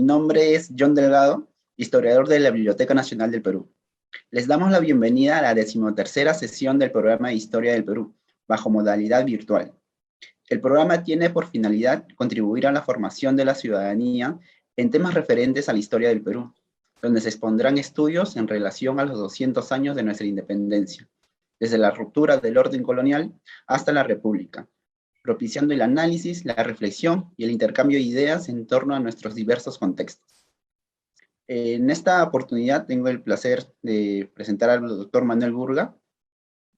nombre es John Delgado, historiador de la Biblioteca Nacional del Perú. Les damos la bienvenida a la 13ª sesión del programa de Historia del Perú, bajo modalidad virtual. El programa tiene por finalidad contribuir a la formación de la ciudadanía en temas referentes a la historia del Perú, donde se expondrán estudios en relación a los 200 años de nuestra independencia, desde la ruptura del orden colonial hasta la República, propiciando el análisis, la reflexión y el intercambio de ideas en torno a nuestros diversos contextos. En esta oportunidad tengo el placer de presentar al doctor Manuel Burga,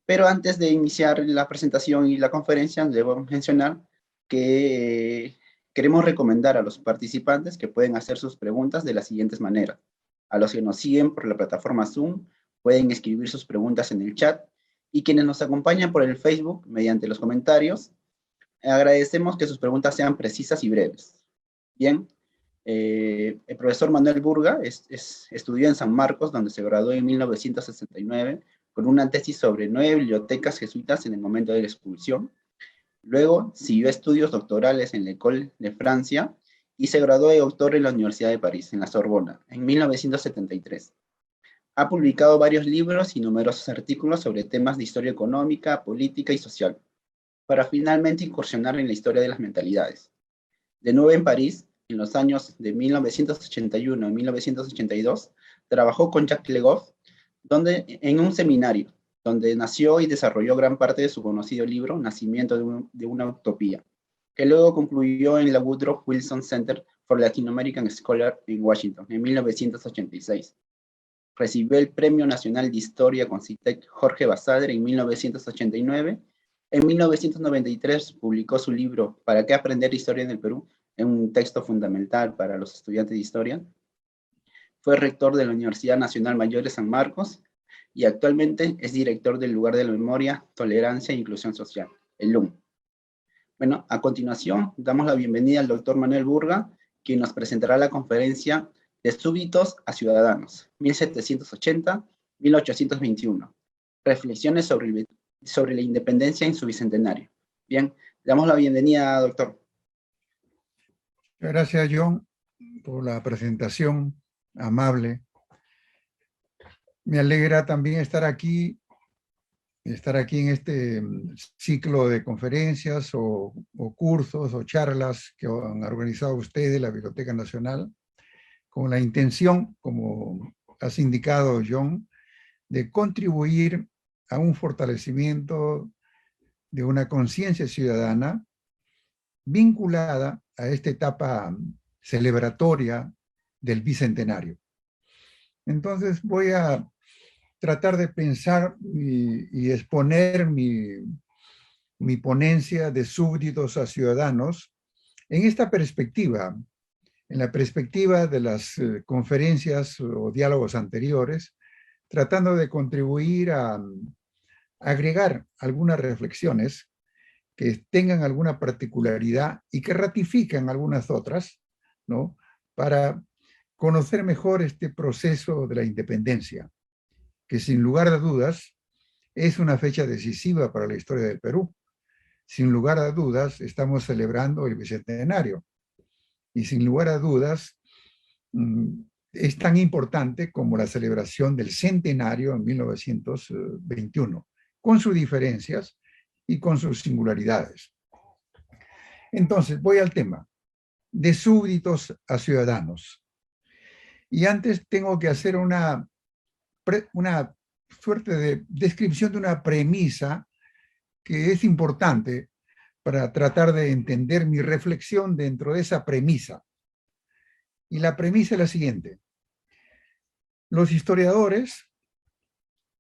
pero antes de iniciar la presentación y la conferencia, debo mencionar que queremos recomendar a los participantes que pueden hacer sus preguntas de las siguientes maneras. A los que nos siguen por la plataforma Zoom, pueden escribir sus preguntas en el chat, y quienes nos acompañan por el Facebook mediante los comentarios, agradecemos que sus preguntas sean precisas y breves. Bien, el profesor Manuel Burga estudió en San Marcos, donde se graduó en 1969, con una tesis sobre 9 bibliotecas jesuitas en el momento de la expulsión. Luego siguió estudios doctorales en la École de Francia y se graduó de doctor en la Universidad de París, en la Sorbona, en 1973. Ha publicado varios libros y numerosos artículos sobre temas de historia económica, política y social, para finalmente incursionar en la historia de las mentalidades. De nuevo en París, en los años de 1981 y 1982, trabajó con Jacques Le Goff en un seminario, donde nació y desarrolló gran parte de su conocido libro, Nacimiento de una Utopía, que luego concluyó en la Woodrow Wilson Center for Latin American Scholars en Washington, en 1986. Recibió el Premio Nacional de Historia con CITEC Jorge Basadre en 1989. En 1993 publicó su libro ¿Para qué aprender historia en el Perú?, en un texto fundamental para los estudiantes de historia. Fue rector de la Universidad Nacional Mayor de San Marcos y actualmente es director del Lugar de la Memoria, Tolerancia e Inclusión Social, el LUM. Bueno, a continuación damos la bienvenida al doctor Manuel Burga, quien nos presentará la conferencia De súbditos a ciudadanos, 1780-1821. Reflexiones sobre la independencia en su bicentenario. Bien, damos la bienvenida, doctor. Gracias, John, por la presentación amable. Me alegra también estar aquí en este ciclo de conferencias o cursos o charlas que han organizado ustedes, la Biblioteca Nacional, con la intención, como has indicado, John, de contribuir a un fortalecimiento de una conciencia ciudadana vinculada a esta etapa celebratoria del bicentenario. Entonces voy a tratar de pensar y exponer mi ponencia de súbditos a ciudadanos en esta perspectiva, en la perspectiva de las conferencias o diálogos anteriores, tratando de contribuir a agregar algunas reflexiones que tengan alguna particularidad y que ratifiquen algunas otras, ¿no?, para conocer mejor este proceso de la independencia, que sin lugar a dudas es una fecha decisiva para la historia del Perú. Sin lugar a dudas estamos celebrando el bicentenario y sin lugar a dudas es tan importante como la celebración del centenario en 1921, con sus diferencias y con sus singularidades. Entonces, voy al tema, de súbditos a ciudadanos. Y antes tengo que hacer una suerte de descripción de una premisa que es importante para tratar de entender mi reflexión dentro de esa premisa. Y la premisa es la siguiente. Los historiadores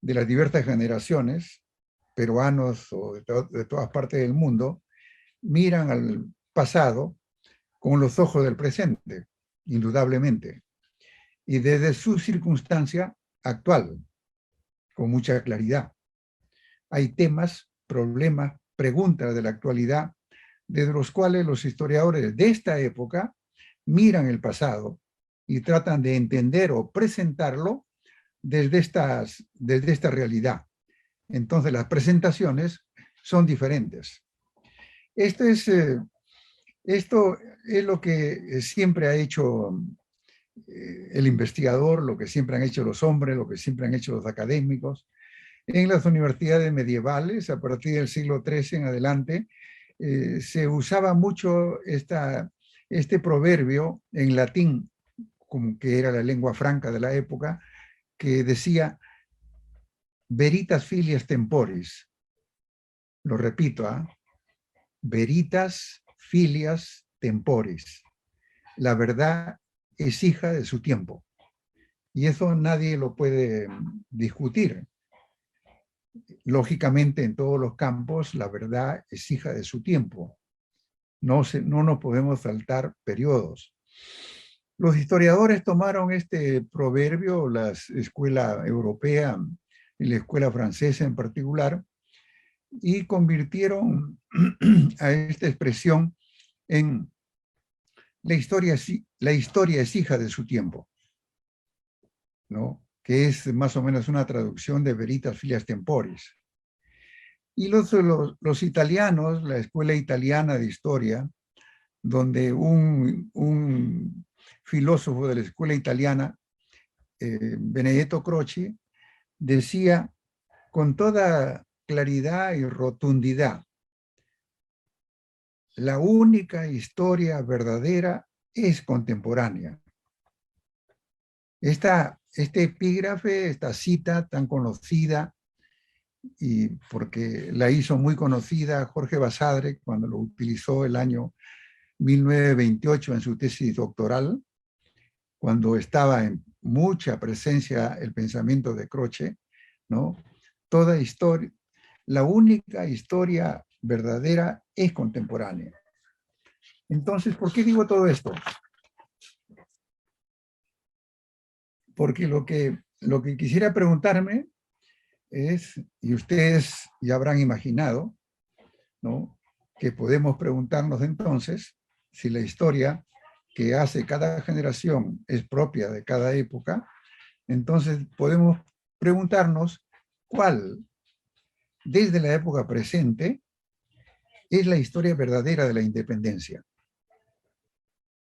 de las diversas generaciones, peruanos o de todas partes del mundo, miran al pasado con los ojos del presente, indudablemente, y desde su circunstancia actual, con mucha claridad. Hay temas, problemas, preguntas de la actualidad, desde los cuales los historiadores de esta época miran el pasado y tratan de entender o presentarlo desde esta realidad. Entonces las presentaciones son diferentes. Esto es lo que siempre ha hecho el investigador, lo que siempre han hecho los hombres, lo que siempre han hecho los académicos. En las universidades medievales, a partir del siglo XIII en adelante, se usaba mucho este proverbio en latín, como que era la lengua franca de la época, que decía veritas filias temporis. Lo repito, veritas filias temporis. La verdad es hija de su tiempo. Y eso nadie lo puede discutir. Lógicamente, en todos los campos, la verdad es hija de su tiempo. No nos podemos saltar periodos. Los historiadores tomaron este proverbio, la escuela europea y la escuela francesa en particular, y convirtieron a esta expresión en la historia es hija de su tiempo, ¿no? Que es más o menos una traducción de veritas filias temporis. Y los italianos, la escuela italiana de historia, donde un filósofo de la escuela italiana, Benedetto Croce, decía con toda claridad y rotundidad: la única historia verdadera es contemporánea. Este epígrafe, esta cita tan conocida, y porque la hizo muy conocida Jorge Basadre cuando lo utilizó el año 1928 en su tesis doctoral, cuando estaba en mucha presencia el pensamiento de Croce, ¿no? Toda historia, la única historia verdadera es contemporánea. Entonces, ¿por qué digo todo esto? Porque lo que quisiera preguntarme es, y ustedes ya habrán imaginado, ¿no?, que podemos preguntarnos entonces si la historia que hace cada generación es propia de cada época. Entonces podemos preguntarnos cuál, desde la época presente, es la historia verdadera de la independencia.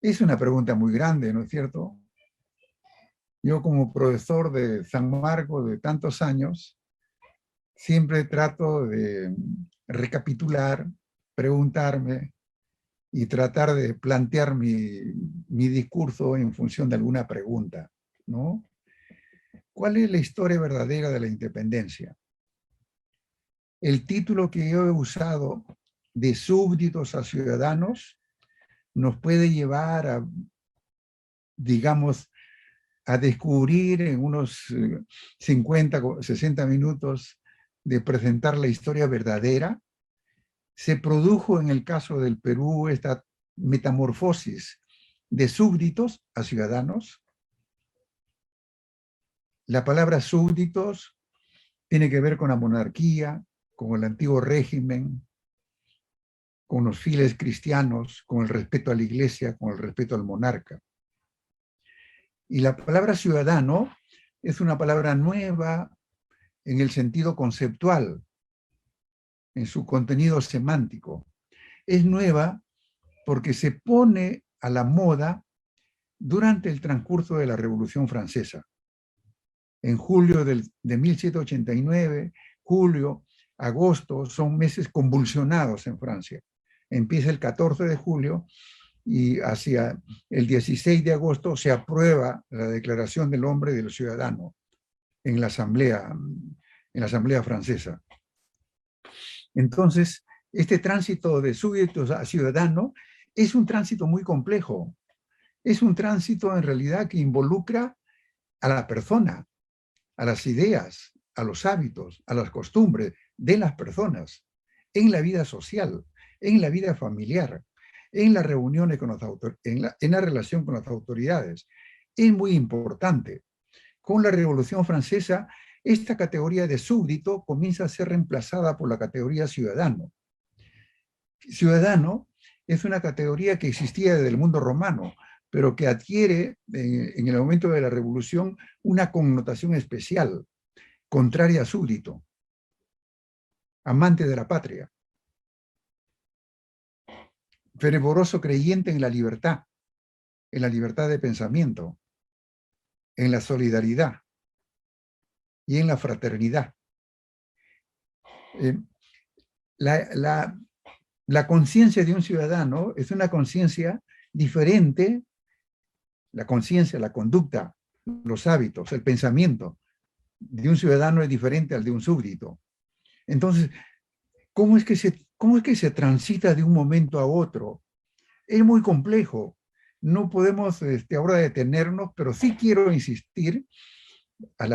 Es una pregunta muy grande, ¿no es cierto? Yo, como profesor de San Marcos de tantos años, siempre trato de recapitular, preguntarme y tratar de plantear mi discurso en función de alguna pregunta, ¿no? ¿Cuál es la historia verdadera de la independencia? El título que yo he usado, de súbditos a ciudadanos, nos puede llevar a, digamos, a descubrir en unos 50, 60 minutos de presentar la historia verdadera. Se produjo en el caso del Perú esta metamorfosis de súbditos a ciudadanos. La palabra súbditos tiene que ver con la monarquía, con el antiguo régimen, con los fieles cristianos, con el respeto a la iglesia, con el respeto al monarca. Y la palabra ciudadano es una palabra nueva en el sentido conceptual, en su contenido semántico. Es nueva porque se pone a la moda durante el transcurso de la Revolución Francesa. En julio de 1789, julio, agosto, son meses convulsionados en Francia. Empieza el 14 de julio y hacia el 16 de agosto se aprueba la Declaración del Hombre y del Ciudadano en la Asamblea Francesa. Entonces, este tránsito de súbditos a ciudadano es un tránsito muy complejo. Es un tránsito en realidad que involucra a la persona, a las ideas, a los hábitos, a las costumbres de las personas, en la vida social, en la vida familiar, en las reuniones con en la relación con las autoridades. Es muy importante. Con la Revolución Francesa, esta categoría de súbdito comienza a ser reemplazada por la categoría ciudadano. Ciudadano es una categoría que existía desde el mundo romano, pero que adquiere en el momento de la Revolución una connotación especial, contraria a súbdito, amante de la patria, fervoroso creyente en la libertad de pensamiento, en la solidaridad y en la fraternidad. La conciencia de un ciudadano es una conciencia diferente, la conciencia, la conducta, los hábitos, el pensamiento de un ciudadano es diferente al de un súbdito. Entonces, ¿cómo es que se transita de un momento a otro? Es muy complejo. No podemos ahora detenernos, pero sí quiero insistir a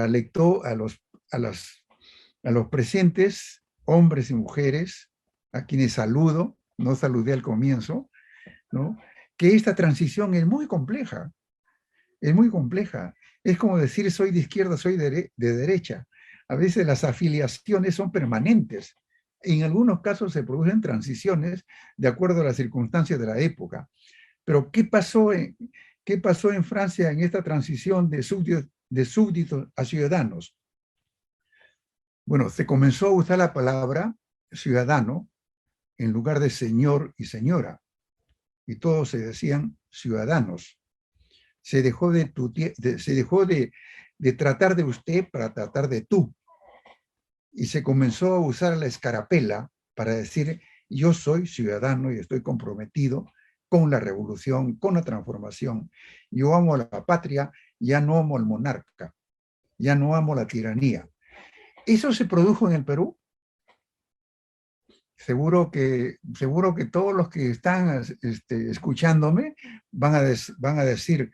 los presentes, hombres y mujeres, a quienes saludo, no saludé al comienzo, ¿no? Que esta transición es muy compleja, es muy compleja. Es como decir soy de izquierda, soy de derecha. A veces las afiliaciones son permanentes. En algunos casos se producen transiciones de acuerdo a las circunstancias de la época. Pero qué pasó en Francia en esta transición de súbditos a ciudadanos? Bueno, se comenzó a usar la palabra ciudadano en lugar de señor y señora, y todos se decían ciudadanos. Se dejó de tratar de usted para tratar de tú, y se comenzó a usar la escarapela para decir yo soy ciudadano y estoy comprometido con la revolución, con la transformación. Yo amo a la patria, ya no amo al monarca, ya no amo la tiranía. ¿Eso se produjo en el Perú? Seguro que todos los que están escuchándome van a decir,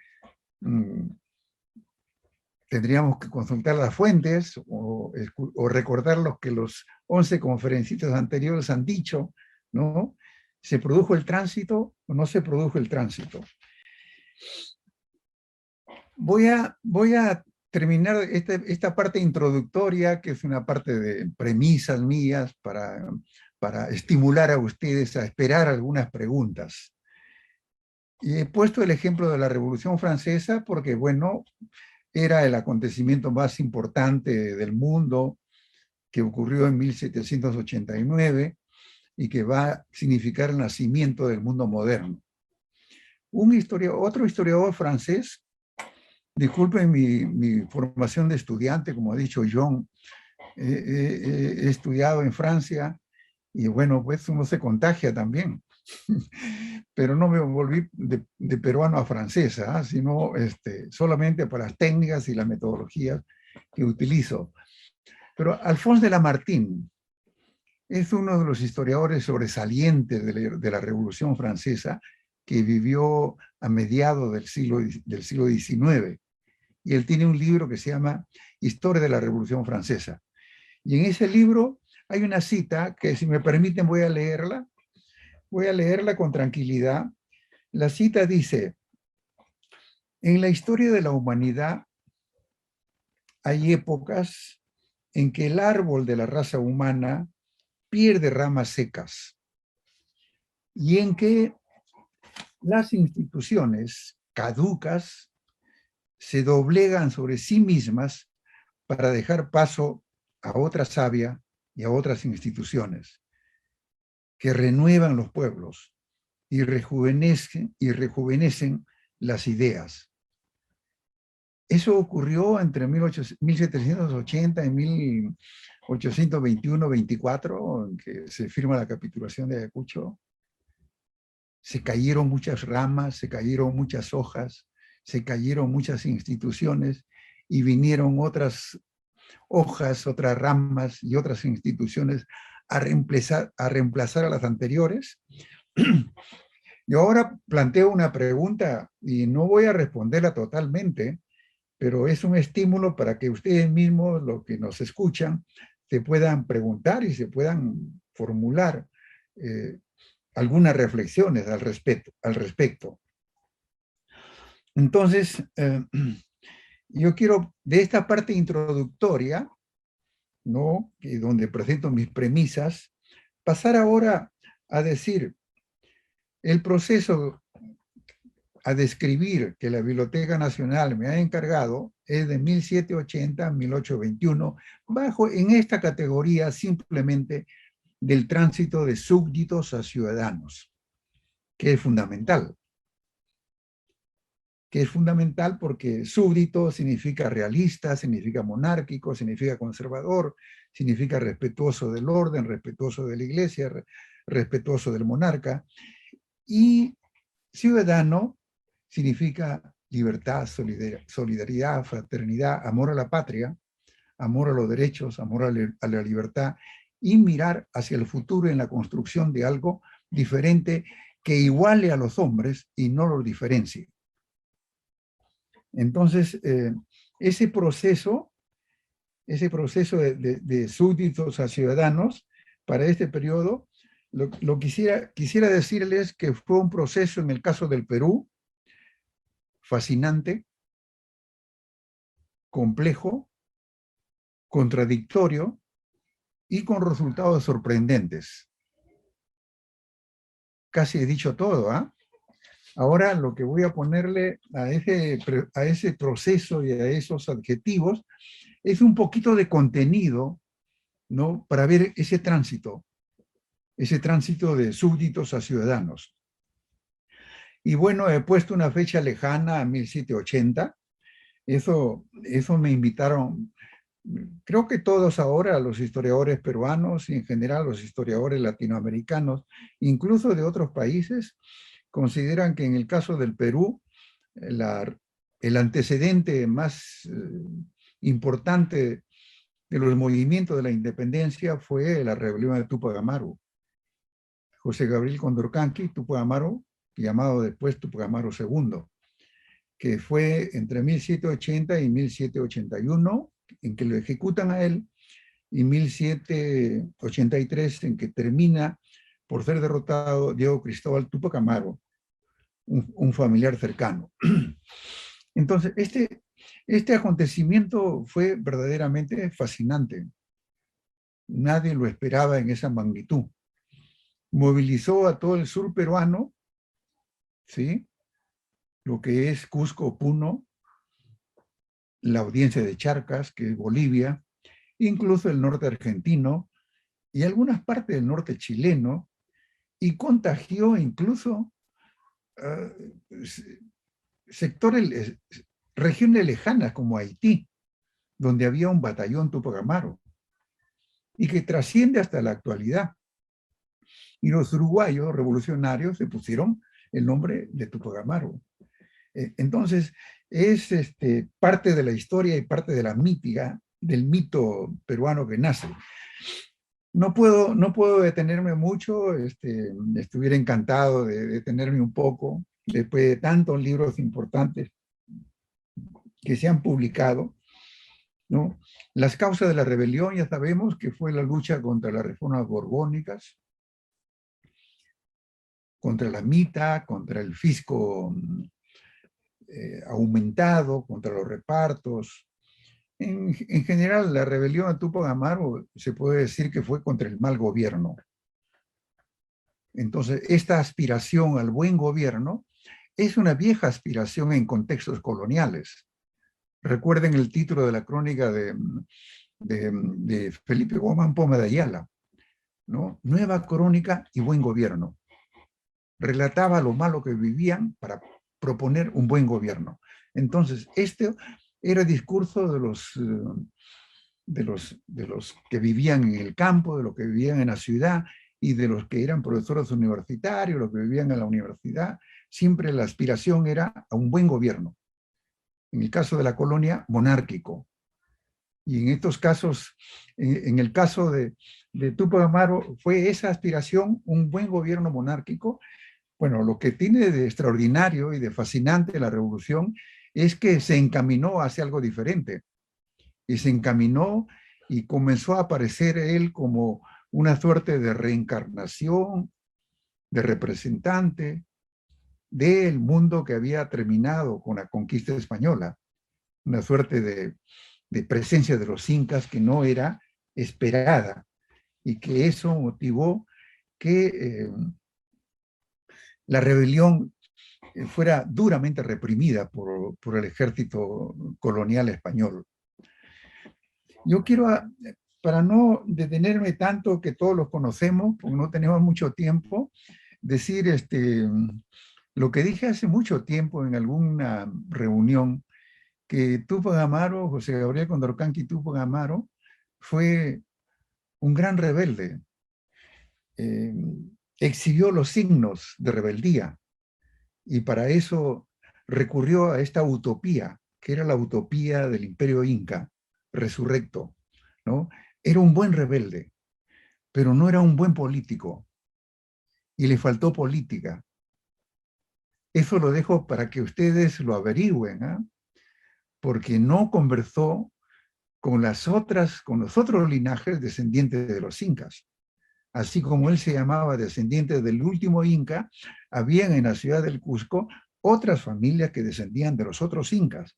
tendríamos que consultar las fuentes o recordar lo que los 11 conferencistas anteriores han dicho, ¿no? ¿Se produjo el tránsito o no se produjo el tránsito? Voy a terminar esta parte introductoria, que es una parte de premisas mías para estimular a ustedes a esperar algunas preguntas. Y he puesto el ejemplo de la Revolución Francesa porque, bueno, era el acontecimiento más importante del mundo que ocurrió en 1789 y que va a significar el nacimiento del mundo moderno. Otro historiador francés, disculpen mi formación de estudiante, como ha dicho John, he estudiado en Francia y bueno, pues uno se contagia también. Pero no me volví de peruano a francesa, sino solamente para las técnicas y las metodologías que utilizo. Pero Alphonse de Lamartine es uno de los historiadores sobresalientes de la Revolución Francesa que vivió a mediados del siglo XIX. Y él tiene un libro que se llama Historia de la Revolución Francesa. Y en ese libro hay una cita que, si me permiten, voy a leerla con tranquilidad. La cita dice: en la historia de la humanidad hay épocas en que el árbol de la raza humana pierde ramas secas y en que las instituciones caducas se doblegan sobre sí mismas para dejar paso a otra savia y a otras instituciones que renuevan los pueblos y rejuvenecen las ideas. Eso ocurrió entre 1780 y 1821-24, en que se firma la capitulación de Ayacucho. Se cayeron muchas ramas, se cayeron muchas hojas, se cayeron muchas instituciones y vinieron otras hojas, otras ramas y otras instituciones a reemplazar a las anteriores. Yo ahora planteo una pregunta y no voy a responderla totalmente, pero es un estímulo para que ustedes mismos, los que nos escuchan, se puedan preguntar y se puedan formular algunas reflexiones al respecto. Entonces, yo quiero, de esta parte introductoria, ¿no?, donde presento mis premisas, pasar ahora a decir el proceso a describir que la Biblioteca Nacional me ha encargado es de 1780 a 1821, en esta categoría simplemente del tránsito de súbditos a ciudadanos, que es fundamental. que es fundamental porque súbdito significa realista, significa monárquico, significa conservador, significa respetuoso del orden, respetuoso de la iglesia, respetuoso del monarca. Y ciudadano significa libertad, solidaridad, fraternidad, amor a la patria, amor a los derechos, amor a la libertad, y mirar hacia el futuro en la construcción de algo diferente que iguale a los hombres y no los diferencie. Entonces, ese proceso de súbditos a ciudadanos para este periodo, quisiera decirles que fue un proceso en el caso del Perú fascinante, complejo, contradictorio y con resultados sorprendentes. Casi he dicho todo, ¿ah? Ahora lo que voy a ponerle a ese proceso y a esos adjetivos es un poquito de contenido, ¿no? Para ver ese tránsito de súbditos a ciudadanos. Y bueno, he puesto una fecha lejana a 1780. Eso me invitaron, creo que todos ahora, los historiadores peruanos y en general los historiadores latinoamericanos, incluso de otros países, consideran que en el caso del Perú, el antecedente más importante de los movimientos de la independencia fue la rebelión de Túpac Amaru. José Gabriel Condorcanqui, Túpac Amaru, llamado después Túpac Amaru II, que fue entre 1780 y 1781, en que lo ejecutan a él, y 1783, en que termina por ser derrotado Diego Cristóbal Túpac Amaru, un familiar cercano. Entonces, este acontecimiento fue verdaderamente fascinante. Nadie lo esperaba en esa magnitud. Movilizó a todo el sur peruano, ¿sí? Lo que es Cusco, Puno, la audiencia de Charcas, que es Bolivia, incluso el norte argentino y algunas partes del norte chileno, y contagió incluso sectores, regiones lejanas como Haití, donde había un batallón Túpac Amaru, y que trasciende hasta la actualidad. Y los uruguayos revolucionarios se pusieron el nombre de Túpac Amaru. Entonces, es parte de la historia y parte de la mítica, del mito peruano que nace. No puedo detenerme mucho, estuviera encantado de detenerme un poco, después de tantos libros importantes que se han publicado, ¿no? Las causas de la rebelión, ya sabemos que fue la lucha contra las reformas borbónicas, contra la mita, contra el fisco aumentado, contra los repartos. En general, la rebelión de Túpac Amaru se puede decir que fue contra el mal gobierno. Entonces, esta aspiración al buen gobierno es una vieja aspiración en contextos coloniales. Recuerden el título de la crónica de Felipe Gómez Poma de Ayala, ¿no? Nueva crónica y buen gobierno. Relataba lo malo que vivían para proponer un buen gobierno. Entonces, este era el discurso de los que vivían en el campo, de los que vivían en la ciudad y de los que eran profesores universitarios, los que vivían en la universidad. Siempre la aspiración era a un buen gobierno. En el caso de la colonia, monárquico. Y en estos casos, en el caso de Túpac Amaru, fue esa aspiración un buen gobierno monárquico. Bueno, lo que tiene de extraordinario y de fascinante la revolución es que se encaminó hacia algo diferente. Y se encaminó y comenzó a aparecer él como una suerte de reencarnación, de representante del mundo que había terminado con la conquista española. Una suerte de presencia de los incas que no era esperada y que eso motivó que la rebelión fuera duramente reprimida por el ejército colonial español. Yo quiero, para no detenerme tanto, que todos los conocemos, porque no tenemos mucho tiempo, decir Lo que dije hace mucho tiempo en alguna reunión, que Túpac Amaru, José Gabriel Condorcanqui Túpac Amaru, fue un gran rebelde. Eh, Exhibió los signos de rebeldía y para eso recurrió a esta utopía, que era la utopía del imperio inca, resurrecto, ¿no? Era un buen rebelde, pero no era un buen político y le faltó política. Eso lo dejo para que ustedes lo averigüen, ¿eh? Porque no conversó con con los otros linajes descendientes de los incas. Así como él se llamaba descendiente del último inca, habían en la ciudad del Cusco otras familias que descendían de los otros incas.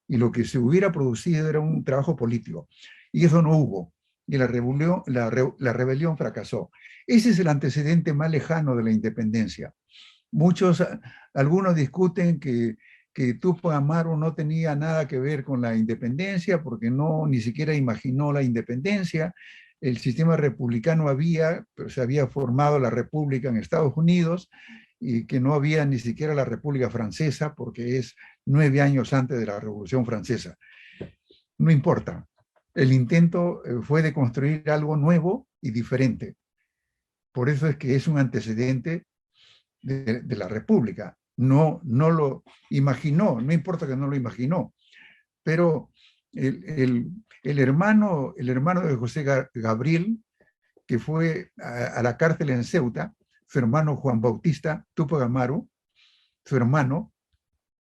Y lo que se hubiera producido era un trabajo político. Y eso no hubo. Y la rebelión fracasó. Ese es el antecedente más lejano de la independencia. Algunos discuten que Túpac Amaru no tenía nada que ver con la independencia porque no ni siquiera imaginó la independencia. El sistema republicano pero se había formado la república en Estados Unidos y que no había ni siquiera la República Francesa porque es 9 años antes de la Revolución Francesa. No importa. El intento fue de construir algo nuevo y diferente. Por eso es que es un antecedente de la República. No lo imaginó, no importa que no lo imaginó, pero el hermano de José Gabriel, que fue a la cárcel en Ceuta, su hermano Juan Bautista Túpac Amaru, su hermano,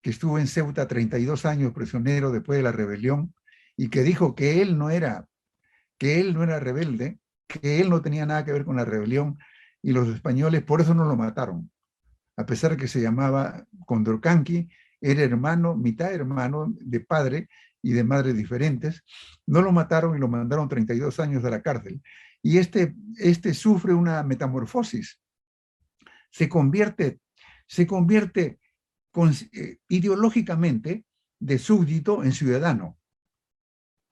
que estuvo en Ceuta 32 años prisionero después de la rebelión, y que dijo que él no era rebelde, que él no tenía nada que ver con la rebelión, y los españoles por eso no lo mataron. A pesar de que se llamaba Condorcanqui, era hermano, mitad hermano de padre y de madre diferentes, no lo mataron y lo mandaron 32 años a la cárcel. Y este sufre una metamorfosis. Se convierte ideológicamente de súbdito en ciudadano.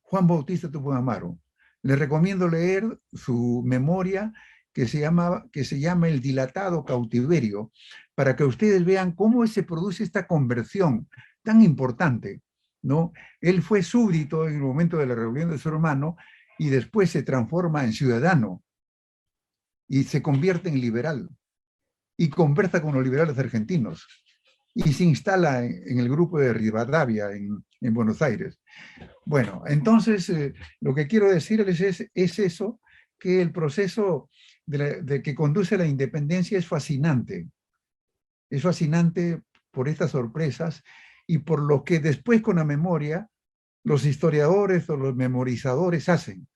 Juan Bautista Túpac Amaru. Le recomiendo leer su memoria que se llama El dilatado cautiverio, para que ustedes vean cómo se produce esta conversión tan importante, ¿no? Él fue súbdito en el momento de la rebelión de su hermano y después se transforma en ciudadano y se convierte en liberal y conversa con los liberales argentinos y se instala en el grupo de Rivadavia en Buenos Aires. Bueno, entonces lo que quiero decirles es eso, que el proceso de que conduce a la independencia es fascinante. Es fascinante por estas sorpresas y por lo que después con la memoria los historiadores o los memorizadores hacen.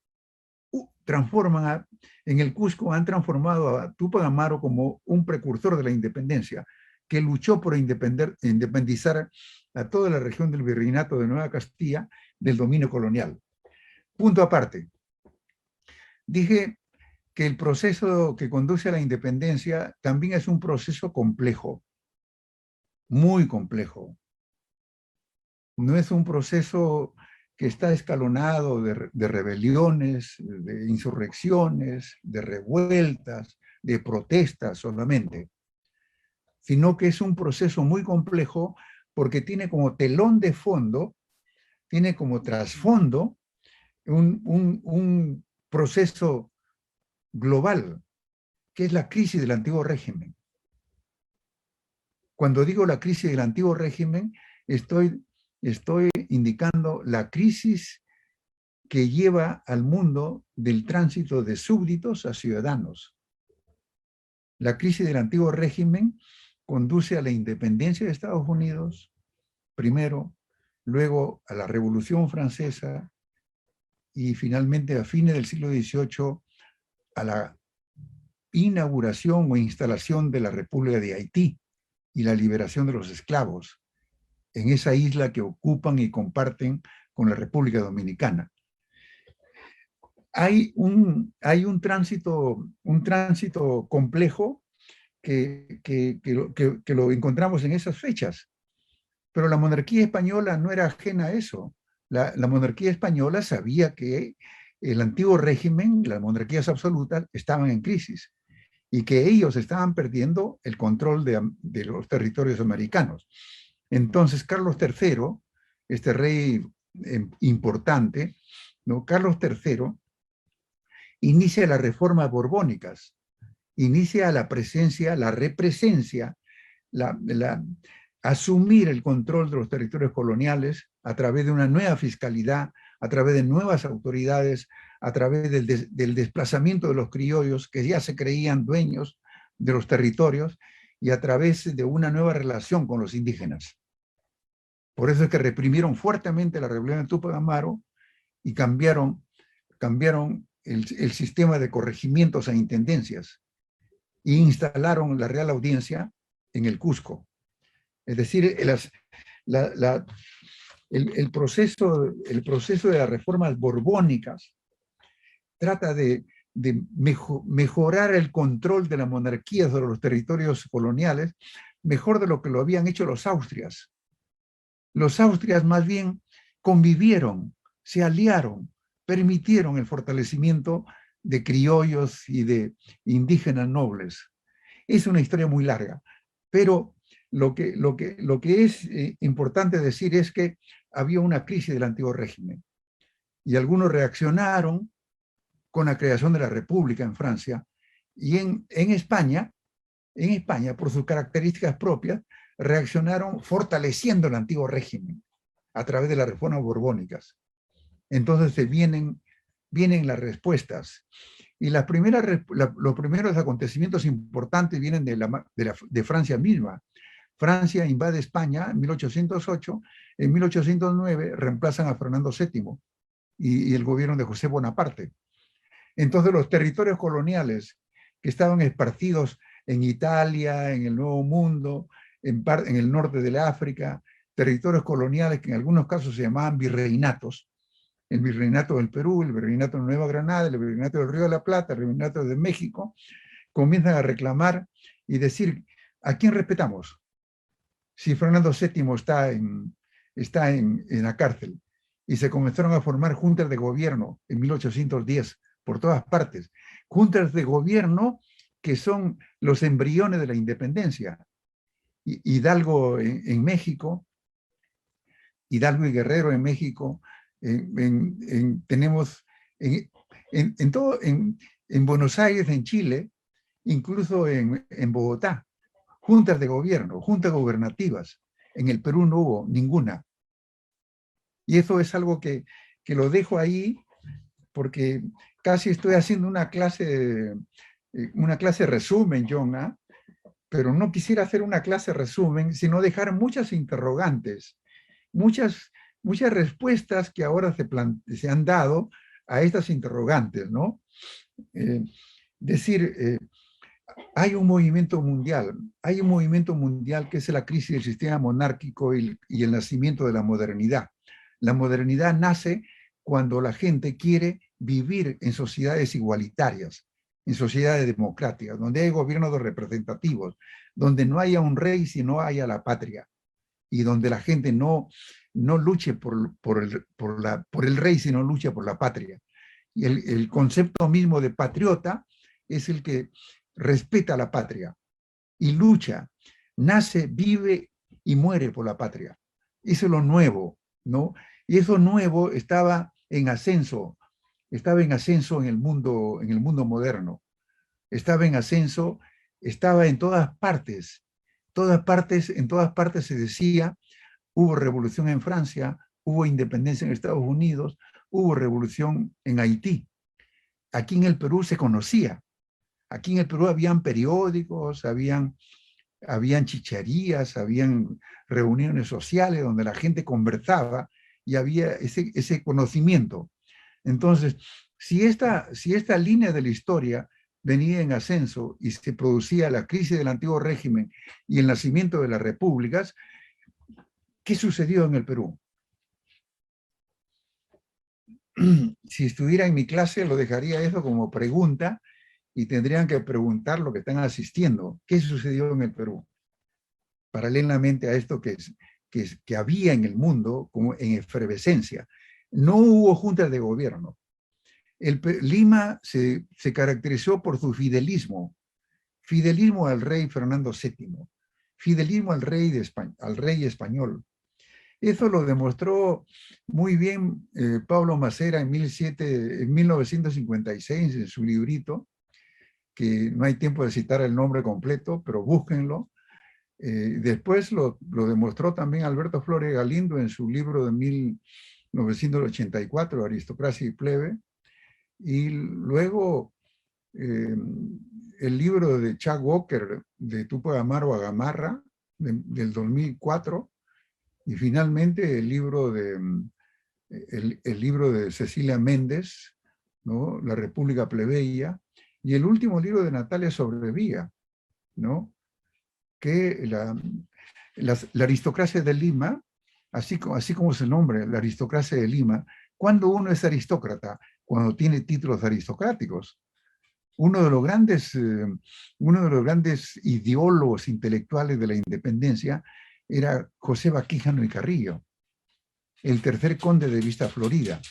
En el Cusco han transformado a Túpac Amaru como un precursor de la independencia, que luchó por independizar a toda la región del Virreinato de Nueva Castilla del dominio colonial. Punto aparte. Dije que el proceso que conduce a la independencia también es un proceso complejo, muy complejo. No es un proceso que está escalonado de rebeliones, de insurrecciones, de revueltas, de protestas solamente, sino que es un proceso muy complejo porque tiene como telón de fondo, tiene como trasfondo un proceso global, que es la crisis del antiguo régimen. Cuando digo la crisis del antiguo régimen, estoy indicando la crisis que lleva al mundo del tránsito de súbditos a ciudadanos. La crisis del antiguo régimen conduce a la independencia de Estados Unidos, primero, luego a la Revolución Francesa y finalmente a fines del siglo XVIII a la inauguración o instalación de la República de Haití y la liberación de los esclavos en esa isla que ocupan y comparten con la República Dominicana. Hay un tránsito complejo que lo encontramos en esas fechas, pero la monarquía española no era ajena a eso. La monarquía española sabía que el antiguo régimen, las monarquías absolutas, estaban en crisis y que ellos estaban perdiendo el control de los territorios americanos. Entonces, Carlos III, este rey importante, ¿no? Carlos III inicia las reformas borbónicas, inicia la presencia, la represencia, asumir el control de los territorios coloniales a través de una nueva fiscalidad, a través de nuevas autoridades, a través del desplazamiento de los criollos que ya se creían dueños de los territorios y a través de una nueva relación con los indígenas. Por eso es que reprimieron fuertemente la rebelión de Túpac Amaru y cambiaron el sistema de corregimientos a intendencias e instalaron la Real Audiencia en el Cusco. Es decir, el proceso de las reformas borbónicas trata de mejorar el control de la monarquía sobre los territorios coloniales, mejor de lo que lo habían hecho los austrias. Los austrias más bien convivieron, se aliaron, permitieron el fortalecimiento de criollos y de indígenas nobles. Es una historia muy larga, pero lo que es importante decir es que había una crisis del antiguo régimen y algunos reaccionaron con la creación de la República en Francia y en España, por sus características propias, reaccionaron fortaleciendo el antiguo régimen a través de las reformas borbónicas. Entonces vienen las respuestas. Y los primeros acontecimientos importantes vienen de Francia misma. Francia invade España en 1808, en 1809 reemplazan a Fernando VII y el gobierno de José Bonaparte. Entonces los territorios coloniales que estaban esparcidos en Italia, en el Nuevo Mundo, en el norte de África, territorios coloniales que en algunos casos se llamaban virreinatos, el virreinato del Perú, el virreinato de Nueva Granada, el virreinato del Río de la Plata, el virreinato de México, comienzan a reclamar y decir, ¿a quién respetamos? Si Fernando VII está en la cárcel, y se comenzaron a formar juntas de gobierno en 1810 por todas partes, juntas de gobierno que son los embriones de la independencia. Hidalgo en México, Hidalgo y Guerrero en México, tenemos en Buenos Aires, en Chile, incluso en Bogotá, juntas de gobierno, juntas gubernativas. En el Perú no hubo ninguna. Y eso es algo que lo dejo ahí porque casi estoy haciendo una clase resumen, John, ¿eh? Pero no quisiera hacer una clase resumen, sino dejar muchas interrogantes, muchas respuestas que ahora se han dado a estas interrogantes, ¿no? Hay un movimiento mundial que es la crisis del sistema monárquico y el nacimiento de la modernidad. La modernidad nace cuando la gente quiere vivir en sociedades igualitarias, en sociedades democráticas, donde hay gobiernos representativos, donde no haya un rey sino haya la patria, y donde la gente no luche por el rey, sino lucha por la patria. Y el concepto mismo de patriota es el que respeta la patria y lucha, nace, vive y muere por la patria. Eso es lo nuevo, ¿no? Y eso nuevo estaba en ascenso en el mundo moderno, estaba en ascenso, estaba en todas partes, en todas partes se decía, hubo revolución en Francia, hubo independencia en Estados Unidos, hubo revolución en Haití. Aquí en el Perú se conocía. Aquí en el Perú habían periódicos, habían chicharías, habían reuniones sociales donde la gente conversaba y había ese conocimiento. Entonces, si esta línea de la historia venía en ascenso y se producía la crisis del antiguo régimen y el nacimiento de las repúblicas, ¿qué sucedió en el Perú? Si estuviera en mi clase, lo dejaría eso como pregunta y tendrían que preguntar lo que están asistiendo. ¿Qué sucedió en el Perú? Paralelamente a esto que había en el mundo como en efervescencia. No hubo juntas de gobierno. Lima se caracterizó por su fidelismo. fidelismo al rey Fernando VII, fidelismo al rey, al rey español. Eso lo demostró muy bien Pablo Macera en 1956 en su librito, que no hay tiempo de citar el nombre completo, pero búsquenlo. Después lo demostró también Alberto Flores Galindo en su libro de 1984, Aristocracia y Plebe, y luego el libro de Chuck Walker, de Tú puedes amar o a Gamarra, del 2004, y finalmente el libro de Cecilia Méndez, ¿no? La República Plebeya, y el último libro de Natalia Sobrevía, ¿no? Que la aristocracia de Lima, así como se nombra, la aristocracia de Lima, ¿cuándo uno es aristócrata? Cuando tiene títulos aristocráticos. Uno de los grandes ideólogos intelectuales de la independencia era José Baquijano y Carrillo, el tercer conde de Vista Florida.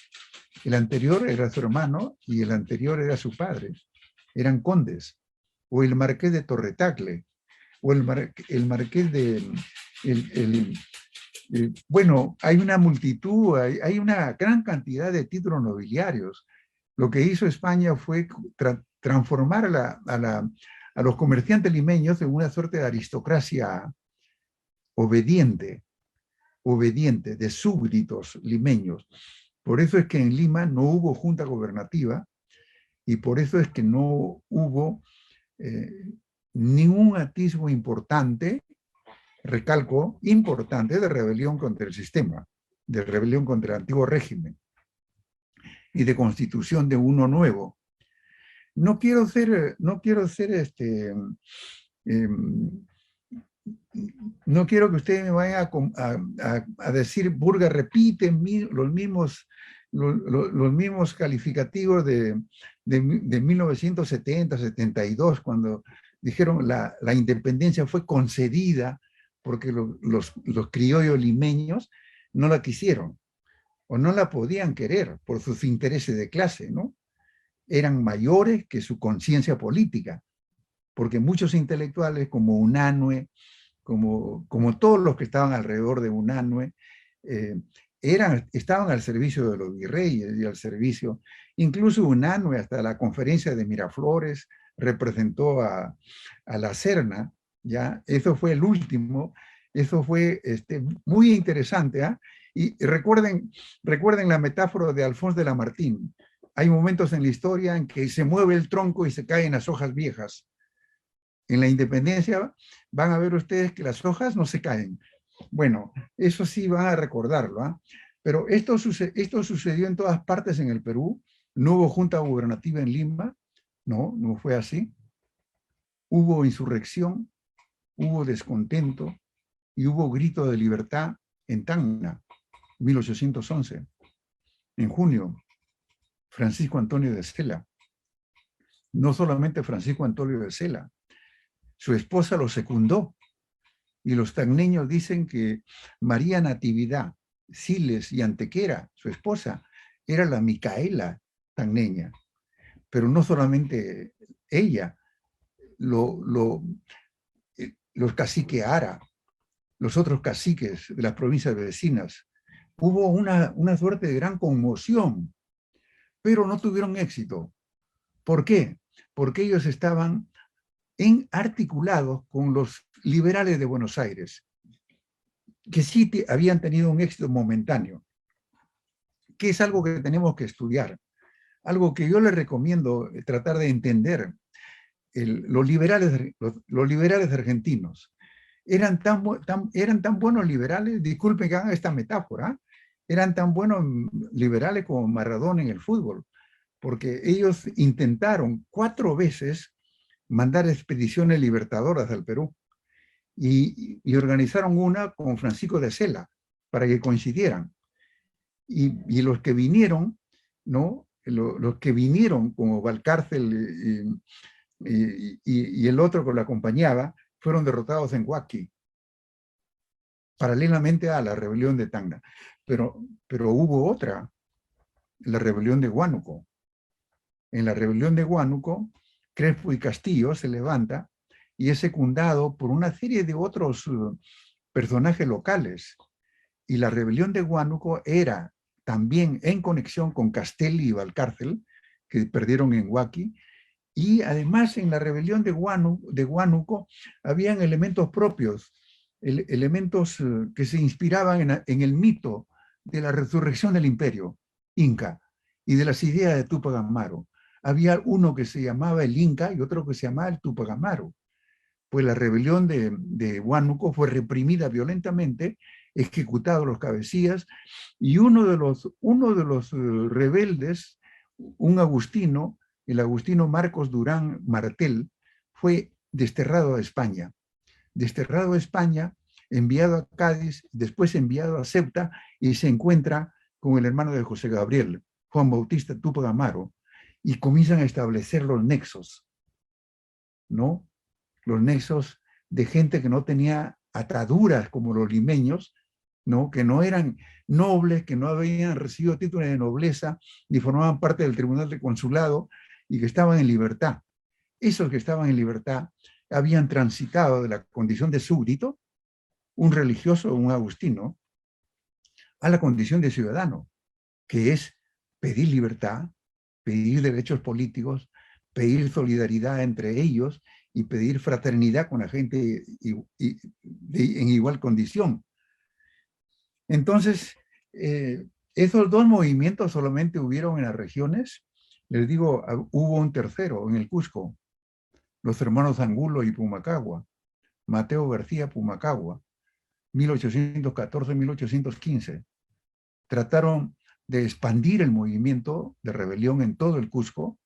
El anterior era su hermano y el anterior era su padre. Eran condes. O el marqués de Torretacle, o el marqués de... bueno, hay una multitud, hay una gran cantidad de títulos nobiliarios. Lo que hizo España fue transformar a los comerciantes limeños en una suerte de aristocracia obediente, de súbditos limeños. Por eso es que en Lima no hubo junta gobernativa y por eso es que no hubo ningún atisbo importante, recalco, importante de rebelión contra el sistema, de rebelión contra el antiguo régimen y de constitución de uno nuevo. No quiero ser no quiero que ustedes me vayan a decir, Burga repite los mismos calificativos de 1970, 72, cuando dijeron la independencia fue concedida porque los criollos limeños no la quisieron o no la podían querer por sus intereses de clase, ¿no? Eran mayores que su conciencia política, porque muchos intelectuales como Unanue, como todos los que estaban alrededor de Unanue, estaban al servicio de los virreyes y al servicio, incluso Unanue hasta la conferencia de Miraflores representó a la Serna, ¿ya? Eso fue el último, eso fue muy interesante, ¿eh? Y recuerden la metáfora de Alfonso de Lamartine. Hay momentos en la historia en que se mueve el tronco y se caen las hojas viejas. En la independencia van a ver ustedes que las hojas no se caen. Bueno, eso sí van a recordarlo, ¿eh? Pero esto sucedió en todas partes en el Perú. No hubo junta gubernativa en Lima, no fue así. Hubo insurrección, hubo descontento y hubo grito de libertad en Tacna, 1811. En junio, Francisco Antonio de Sela. No solamente Francisco Antonio de Sela, su esposa lo secundó. Y los tacneños dicen que María Natividad Siles y Antequera, su esposa, era la Micaela tacneña. Pero no solamente ella, los caciques Ara, los otros caciques de las provincias vecinas, hubo una suerte de gran conmoción, pero no tuvieron éxito. ¿Por qué? Porque ellos estaban articulados con los liberales de Buenos Aires, que sí habían tenido un éxito momentáneo, que es algo que tenemos que estudiar, algo que yo les recomiendo tratar de entender. Los liberales argentinos eran tan buenos liberales, disculpen que hagan esta metáfora, eran tan buenos liberales como Maradona en el fútbol, porque ellos intentaron 4 veces mandar expediciones libertadoras al Perú y organizaron una con Francisco de Sela para que coincidieran. Y los que vinieron, ¿no? Los que vinieron como Valcárcel y el otro que lo acompañaba, fueron derrotados en Huaqui, paralelamente a la rebelión de Tacna. Pero hubo otra, la rebelión de Huánuco. En la rebelión de Huánuco, Crespo y Castillo se levanta y es secundado por una serie de otros personajes locales. Y la rebelión de Huánuco era también en conexión con Castelli y Valcárcel, que perdieron en Huaqui, y además en la rebelión de Huánuco habían elementos propios, elementos que se inspiraban en el mito de la resurrección del imperio inca y de las ideas de Túpac Amaru. Había uno que se llamaba el Inca y otro que se llamaba el Túpac Amaru. Pues la rebelión de Huánuco fue reprimida violentamente, ejecutados los cabecillas, y uno de los rebeldes, un agustino, el agustino Marcos Durán Martel, fue desterrado a España. Desterrado a España, enviado a Cádiz, después enviado a Ceuta, y se encuentra con el hermano de José Gabriel, Juan Bautista Túpac Amaru, y comienzan a establecer los nexos, ¿no? Los nexos de gente que no tenía ataduras como los limeños, ¿no? Que no eran nobles, que no habían recibido títulos de nobleza, ni formaban parte del tribunal de consulado, y que estaban en libertad. Esos que estaban en libertad habían transitado de la condición de súbdito, un religioso, un agustino, a la condición de ciudadano, que es pedir libertad, pedir derechos políticos, pedir solidaridad entre ellos y pedir fraternidad con la gente en igual condición. Entonces, esos dos movimientos solamente hubieron en las regiones. Les digo, hubo un tercero en el Cusco, los hermanos Angulo y Pumacagua, Mateo García Pumacagua, 1814-1815. Trataron de expandir el movimiento de rebelión en todo el Cusco,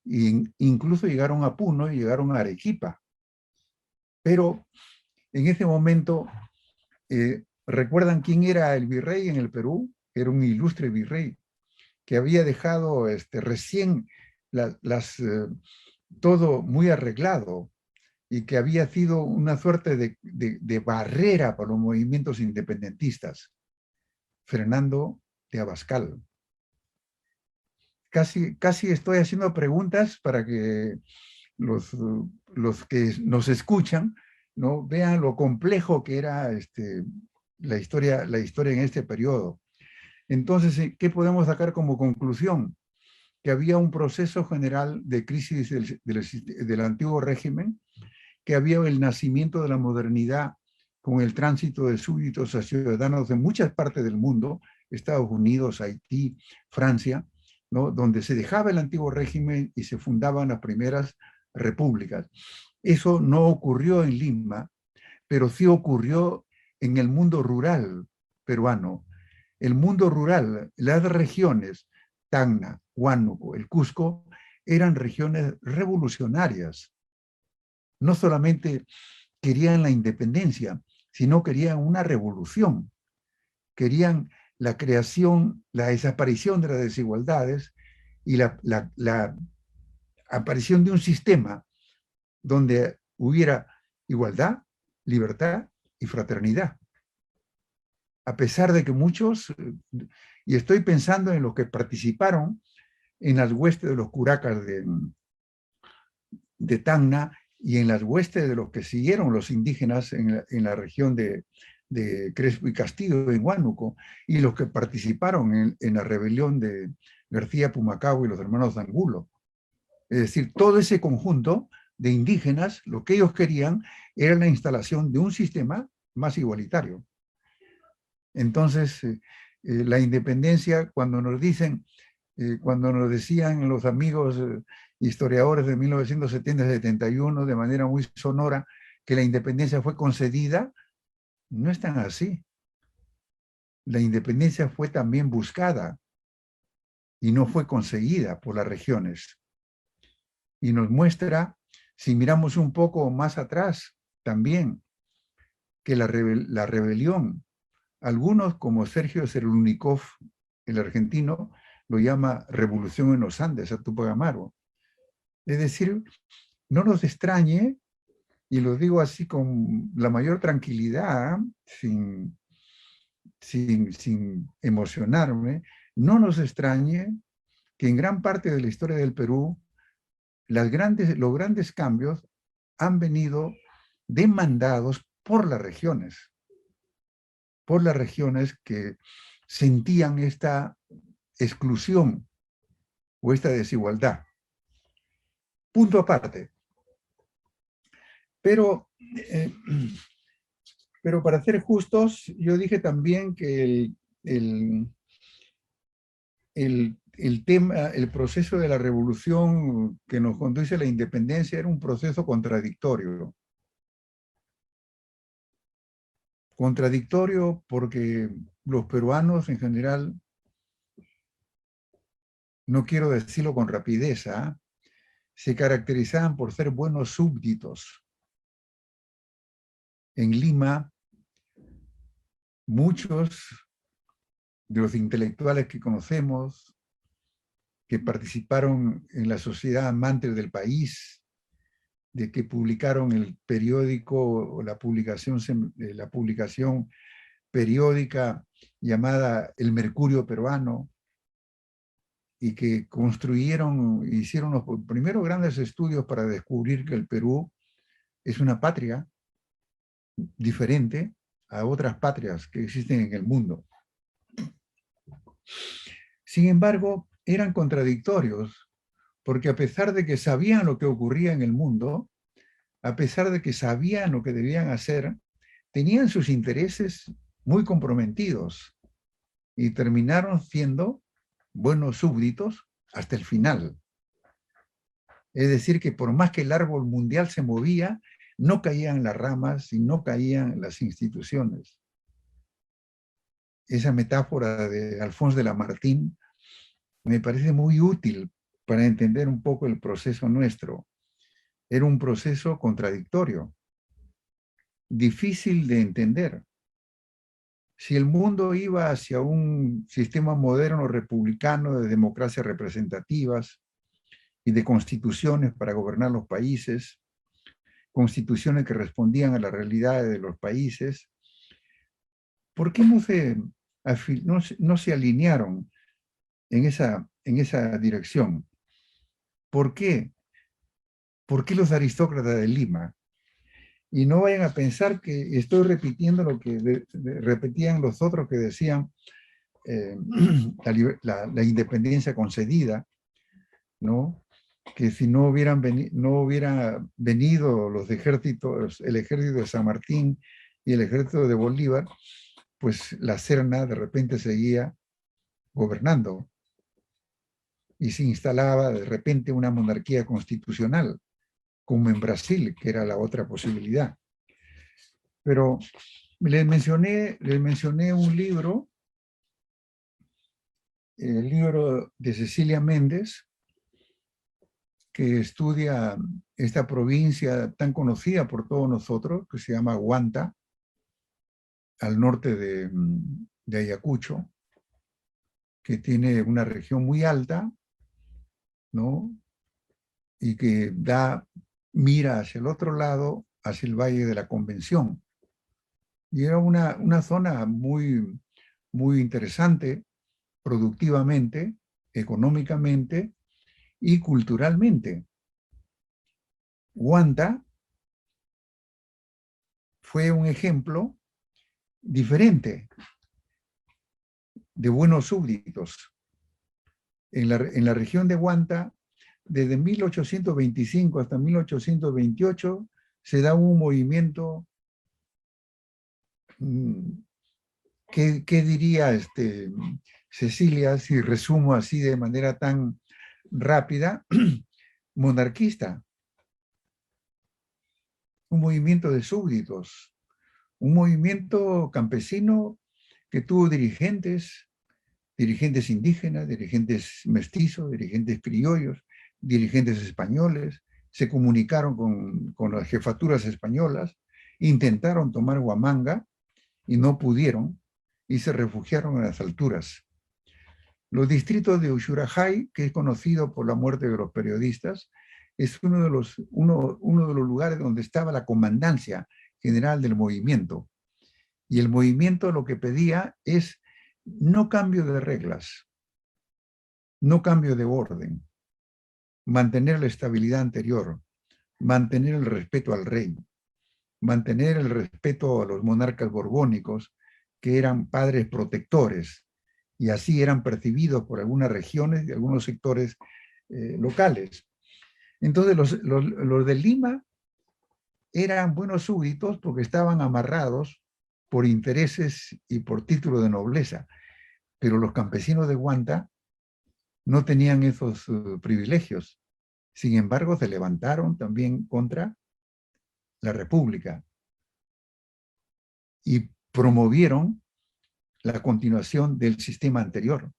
e incluso llegaron a Puno y llegaron a Arequipa. Pero en ese momento, ¿recuerdan quién era el virrey en el Perú? Era un ilustre virrey que había dejado recién todo muy arreglado y que había sido una suerte de barrera para los movimientos independentistas, Fernando de Abascal. Casi estoy haciendo preguntas para que los que nos escuchan, ¿no? Vean lo complejo que era la historia en este periodo. Entonces, ¿qué podemos sacar como conclusión? Que había un proceso general de crisis del antiguo régimen, que había el nacimiento de la modernidad con el tránsito de súbditos a ciudadanos de muchas partes del mundo, Estados Unidos, Haití, Francia, ¿no? Donde se dejaba el antiguo régimen y se fundaban las primeras repúblicas. Eso no ocurrió en Lima, pero sí ocurrió en el mundo rural peruano. El mundo rural, las regiones, Tacna, Huánuco, el Cusco, eran regiones revolucionarias. No solamente querían la independencia, sino querían una revolución. Querían la creación, la desaparición de las desigualdades y la aparición de un sistema donde hubiera igualdad, libertad y fraternidad. A pesar de que muchos, y estoy pensando en los que participaron en las huestes de los curacas de Tacna y en las huestes de los que siguieron los indígenas en la región de Crespo y Castillo, en Huánuco, y los que participaron en la rebelión de García Pumacagua y los hermanos Angulo. Es decir, todo ese conjunto de indígenas, lo que ellos querían era la instalación de un sistema más igualitario. Entonces, la independencia, cuando nos decían los amigos historiadores de 1970-71 de manera muy sonora que la independencia fue concedida, no es tan así. La independencia fue también buscada y no fue conseguida por las regiones. Y nos muestra, si miramos un poco más atrás, también, que la rebelión, algunos como Sergio Zerunikov, el argentino, lo llama revolución en los Andes, a Túpac Amaru. Es decir, no nos extrañe, y lo digo así con la mayor tranquilidad, sin emocionarme, no nos extrañe que en gran parte de la historia del Perú, los grandes cambios han venido demandados por las regiones que sentían esta exclusión o esta desigualdad. Punto aparte. Pero para ser justos, yo dije también que el proceso de la revolución que nos conduce a la independencia era un proceso contradictorio. Contradictorio porque los peruanos en general, no quiero decirlo con rapidez, se caracterizaban por ser buenos súbditos. En Lima, muchos de los intelectuales que conocemos, que participaron en la sociedad amante del país, de que publicaron el periódico o la publicación periódica llamada El Mercurio Peruano, y que hicieron los primeros grandes estudios para descubrir que el Perú es una patria diferente a otras patrias que existen en el mundo. Sin embargo, eran contradictorios, porque a pesar de que sabían lo que ocurría en el mundo, a pesar de que sabían lo que debían hacer, tenían sus intereses muy comprometidos y terminaron siendo buenos súbditos hasta el final. Es decir, que por más que el árbol mundial se movía, no caían las ramas y no caían las instituciones. Esa metáfora de Alphonse de Lamartine me parece muy útil para entender un poco el proceso nuestro. Era un proceso contradictorio, difícil de entender. Si el mundo iba hacia un sistema moderno republicano de democracias representativas y de constituciones para gobernar los países, constituciones que respondían a las realidades de los países, ¿por qué no se alinearon en esa dirección? ¿Por qué? ¿Por qué los aristócratas de Lima? Y no vayan a pensar que estoy repitiendo lo que repetían los otros que decían la independencia concedida, ¿no? Que si no hubiera venido los ejércitos, el ejército de San Martín y el ejército de Bolívar, pues la Serna de repente seguía gobernando y se instalaba de repente una monarquía constitucional, como en Brasil, que era la otra posibilidad. Pero les mencioné un libro, el libro de Cecilia Méndez, que estudia esta provincia tan conocida por todos nosotros, que se llama Huanta, al norte de Ayacucho, que tiene una región muy alta, ¿no? Y que mira hacia el otro lado, hacia el Valle de la Convención. Y era una zona muy, muy interesante, productivamente, económicamente y culturalmente. Huanta fue un ejemplo diferente de buenos súbditos. En la región de Huanta, desde 1825 hasta 1828, se da un movimiento, ¿qué diría Cecilia, si resumo así de manera tan rápida? Monarquista. Un movimiento de súbditos, un movimiento campesino que tuvo dirigentes indígenas, dirigentes mestizos, dirigentes criollos, dirigentes españoles, se comunicaron con las jefaturas españolas, intentaron tomar Huamanga y no pudieron, y se refugiaron en las alturas. Los distritos de Ushurajay, que es conocido por la muerte de los periodistas, es uno de los lugares donde estaba la comandancia general del movimiento. Y el movimiento lo que pedía es no cambio de reglas, no cambio de orden, mantener la estabilidad anterior, mantener el respeto al rey, mantener el respeto a los monarcas borbónicos, que eran padres protectores, y así eran percibidos por algunas regiones y algunos sectores locales. Entonces los de Lima eran buenos súbditos porque estaban amarrados por intereses y por título de nobleza, pero los campesinos de Huanta no tenían esos privilegios. Sin embargo, se levantaron también contra la República y promovieron la continuación del sistema anterior.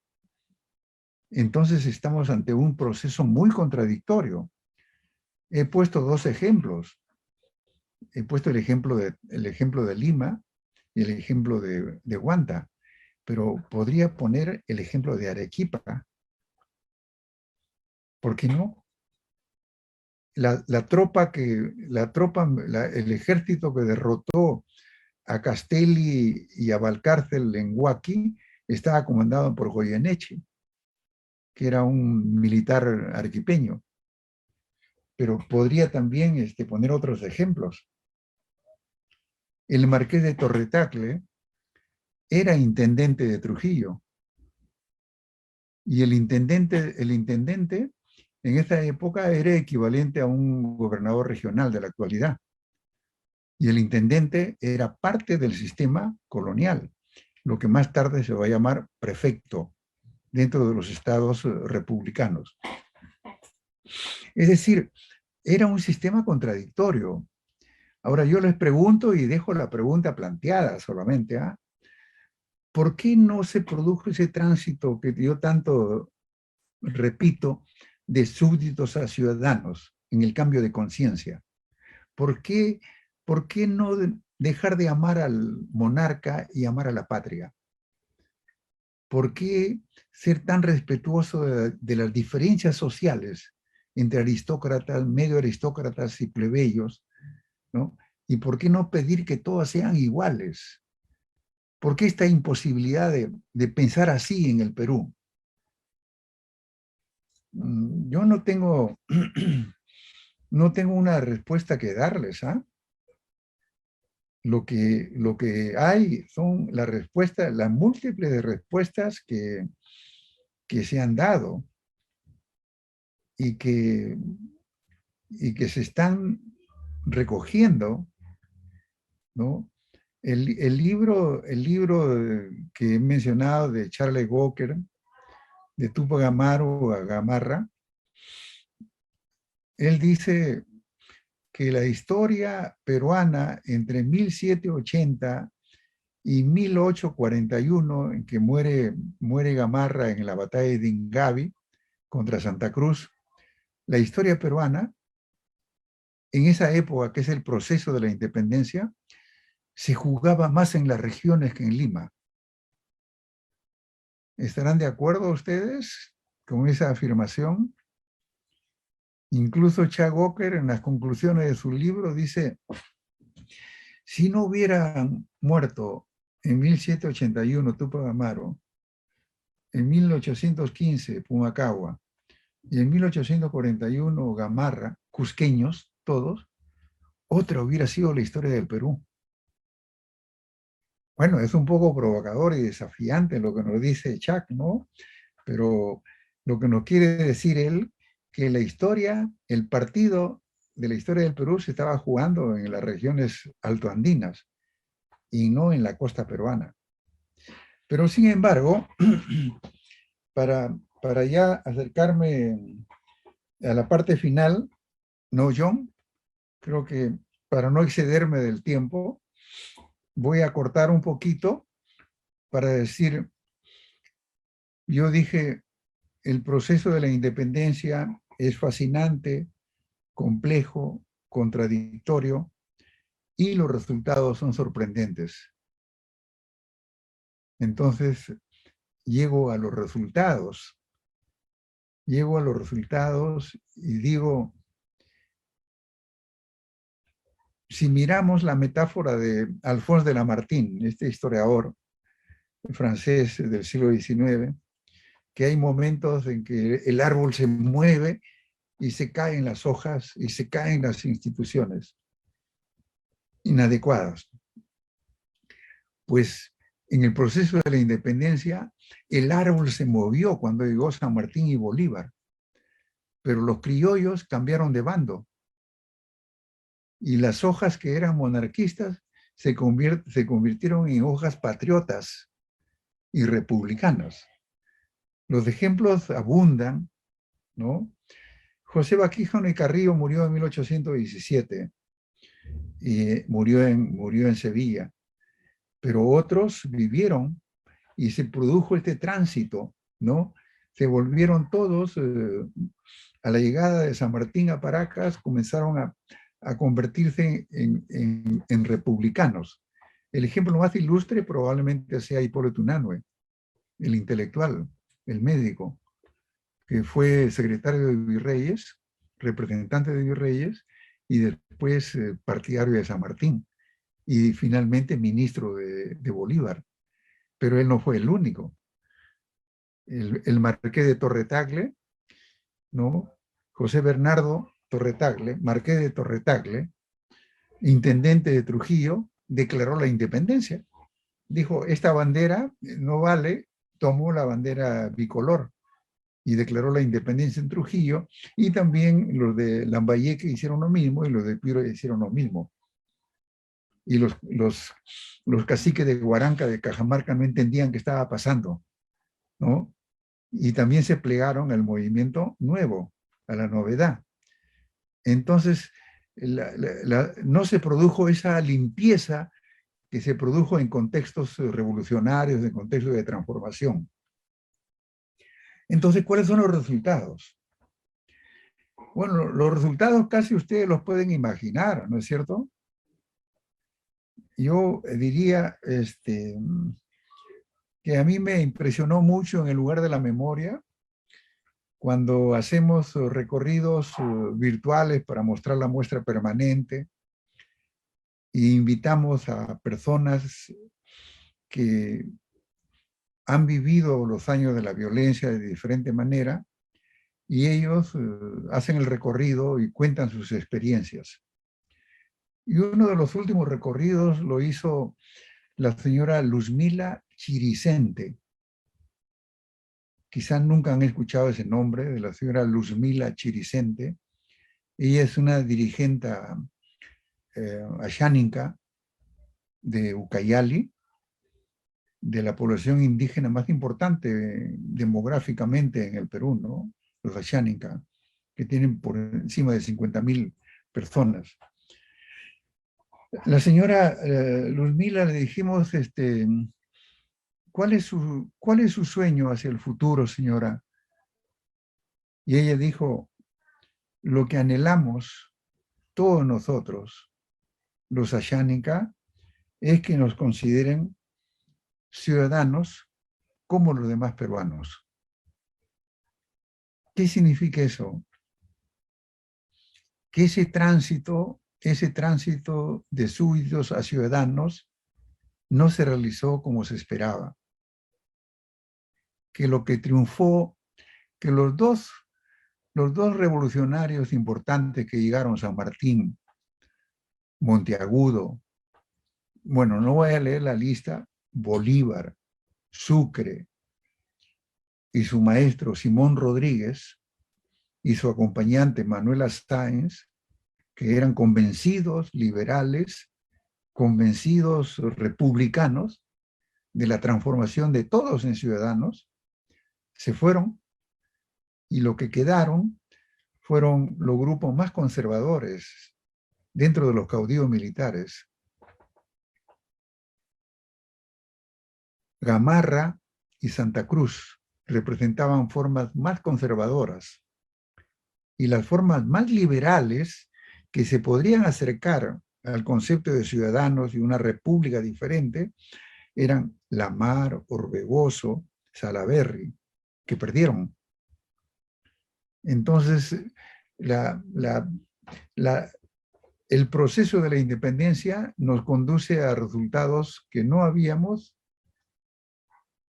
Entonces estamos ante un proceso muy contradictorio. He puesto dos ejemplos. He puesto el ejemplo de Lima y el ejemplo de Huanta, pero podría poner el ejemplo de Arequipa. ¿Por qué no? El ejército que derrotó a Castelli y a Valcárcel en Huaqui estaba comandado por Goyeneche, que era un militar arequipeño. Pero podría también poner otros ejemplos. El marqués de Torretacle era intendente de Trujillo. Y el intendente en esa época era equivalente a un gobernador regional de la actualidad. Y el intendente era parte del sistema colonial, lo que más tarde se va a llamar prefecto dentro de los estados republicanos. Es decir, era un sistema contradictorio. Ahora yo les pregunto y dejo la pregunta planteada solamente, ¿ah? ¿Por qué no se produjo ese tránsito que yo tanto repito de súbditos a ciudadanos en el cambio de conciencia? ¿Por qué no dejar de amar al monarca y amar a la patria? ¿Por qué ser tan respetuoso de las diferencias sociales entre aristócratas, medio aristócratas y plebeyos, ¿no? ¿Y por qué no pedir que todos sean iguales? ¿Por qué esta imposibilidad de pensar así en el Perú? Yo no tengo, no tengo una respuesta que darles, ¿ah? Lo que hay son las múltiples respuestas que se han dado y que se están recogiendo, ¿no? El libro que he mencionado de Charles Walker, de Tupac Amaru a Gamarra, él dice que la historia peruana entre 1780 y 1841, en que muere Gamarra en la batalla de Ingavi contra Santa Cruz, la historia peruana, en esa época, que es el proceso de la independencia, se jugaba más en las regiones que en Lima. ¿Estarán de acuerdo ustedes con esa afirmación? Incluso Walker, en las conclusiones de su libro, dice: si no hubieran muerto en 1781 Tupac Amaru, en 1815 Pumacahua y en 1841 Gamarra, cusqueños todos, otra hubiera sido la historia del Perú. Bueno, es un poco provocador y desafiante lo que nos dice Chuck, ¿no? Pero lo que nos quiere decir él, que la historia, el partido de la historia del Perú se estaba jugando en las regiones altoandinas y no en la costa peruana. Pero sin embargo, para ya acercarme a la parte final, ¿no, John? Creo que para no excederme del tiempo, voy a cortar un poquito para decir, yo dije, el proceso de la independencia es fascinante, complejo, contradictorio, y los resultados son sorprendentes. Entonces, llego a los resultados y digo, si miramos la metáfora de Alphonse de Lamartine, este historiador francés del siglo XIX, que hay momentos en que el árbol se mueve y se caen las hojas y se caen las instituciones inadecuadas. Pues en el proceso de la independencia, el árbol se movió cuando llegó San Martín y Bolívar, pero los criollos cambiaron de bando y las hojas que eran monarquistas se convirtieron en hojas patriotas y republicanas. Los ejemplos abundan, ¿no? José Baquijano y Carrillo murió en 1817 y murió en Sevilla, pero otros vivieron y se produjo este tránsito, ¿no? Se volvieron todos, a la llegada de San Martín a Paracas, comenzaron a convertirse en republicanos. El ejemplo más ilustre probablemente sea Hipólito Unanue, el intelectual, el médico, que fue secretario de Virreyes, representante de Virreyes, y después partidario de San Martín, y finalmente ministro de Bolívar. Pero él no fue el único. El marqués de Torretagle, ¿no? José Bernardo Torretagle, marqués de Torretagle, intendente de Trujillo, declaró la independencia. Dijo, esta bandera no vale, tomó la bandera bicolor y declaró la independencia en Trujillo, y también los de Lambayeque hicieron lo mismo y los de Piura hicieron lo mismo. Y los caciques de Huaranca, de Cajamarca, no entendían qué estaba pasando, ¿no? Y también se plegaron al movimiento nuevo, a la novedad. Entonces, no se produjo esa limpieza que se produjo en contextos revolucionarios, en contextos de transformación. Entonces, ¿cuáles son los resultados? Bueno, los resultados casi ustedes los pueden imaginar, ¿no es cierto? Yo diría que a mí me impresionó mucho en el lugar de la memoria cuando hacemos recorridos virtuales para mostrar la muestra permanente e invitamos a personas que han vivido los años de la violencia de diferente manera y ellos hacen el recorrido y cuentan sus experiencias. Y uno de los últimos recorridos lo hizo la señora Luzmila Chiricente. Quizás nunca han escuchado ese nombre de la señora Luzmila Chiricente. Ella es una dirigente asháninca de Ucayali, de la población indígena más importante demográficamente en el Perú, ¿no? Los asháninca, que tienen por encima de 50.000 personas. La señora Luzmila le dijimos, ¿cuál es su sueño hacia el futuro, señora? Y ella dijo, lo que anhelamos todos nosotros, los asháninca, es que nos consideren ciudadanos como los demás peruanos. ¿Qué significa eso? Que ese tránsito de súbditos a ciudadanos no se realizó como se esperaba. Que lo que triunfó, que los dos revolucionarios importantes que llegaron, San Martín, Monteagudo, bueno, no voy a leer la lista, Bolívar, Sucre y su maestro Simón Rodríguez y su acompañante Manuela Sáenz, que eran convencidos liberales, convencidos republicanos de la transformación de todos en ciudadanos, se fueron y lo que quedaron fueron los grupos más conservadores dentro de los caudillos militares. Gamarra y Santa Cruz representaban formas más conservadoras y las formas más liberales que se podrían acercar al concepto de ciudadanos y una república diferente eran Lamar, Orbegoso, Salaverry, que perdieron. Entonces, el proceso de la independencia nos conduce a resultados que no habíamos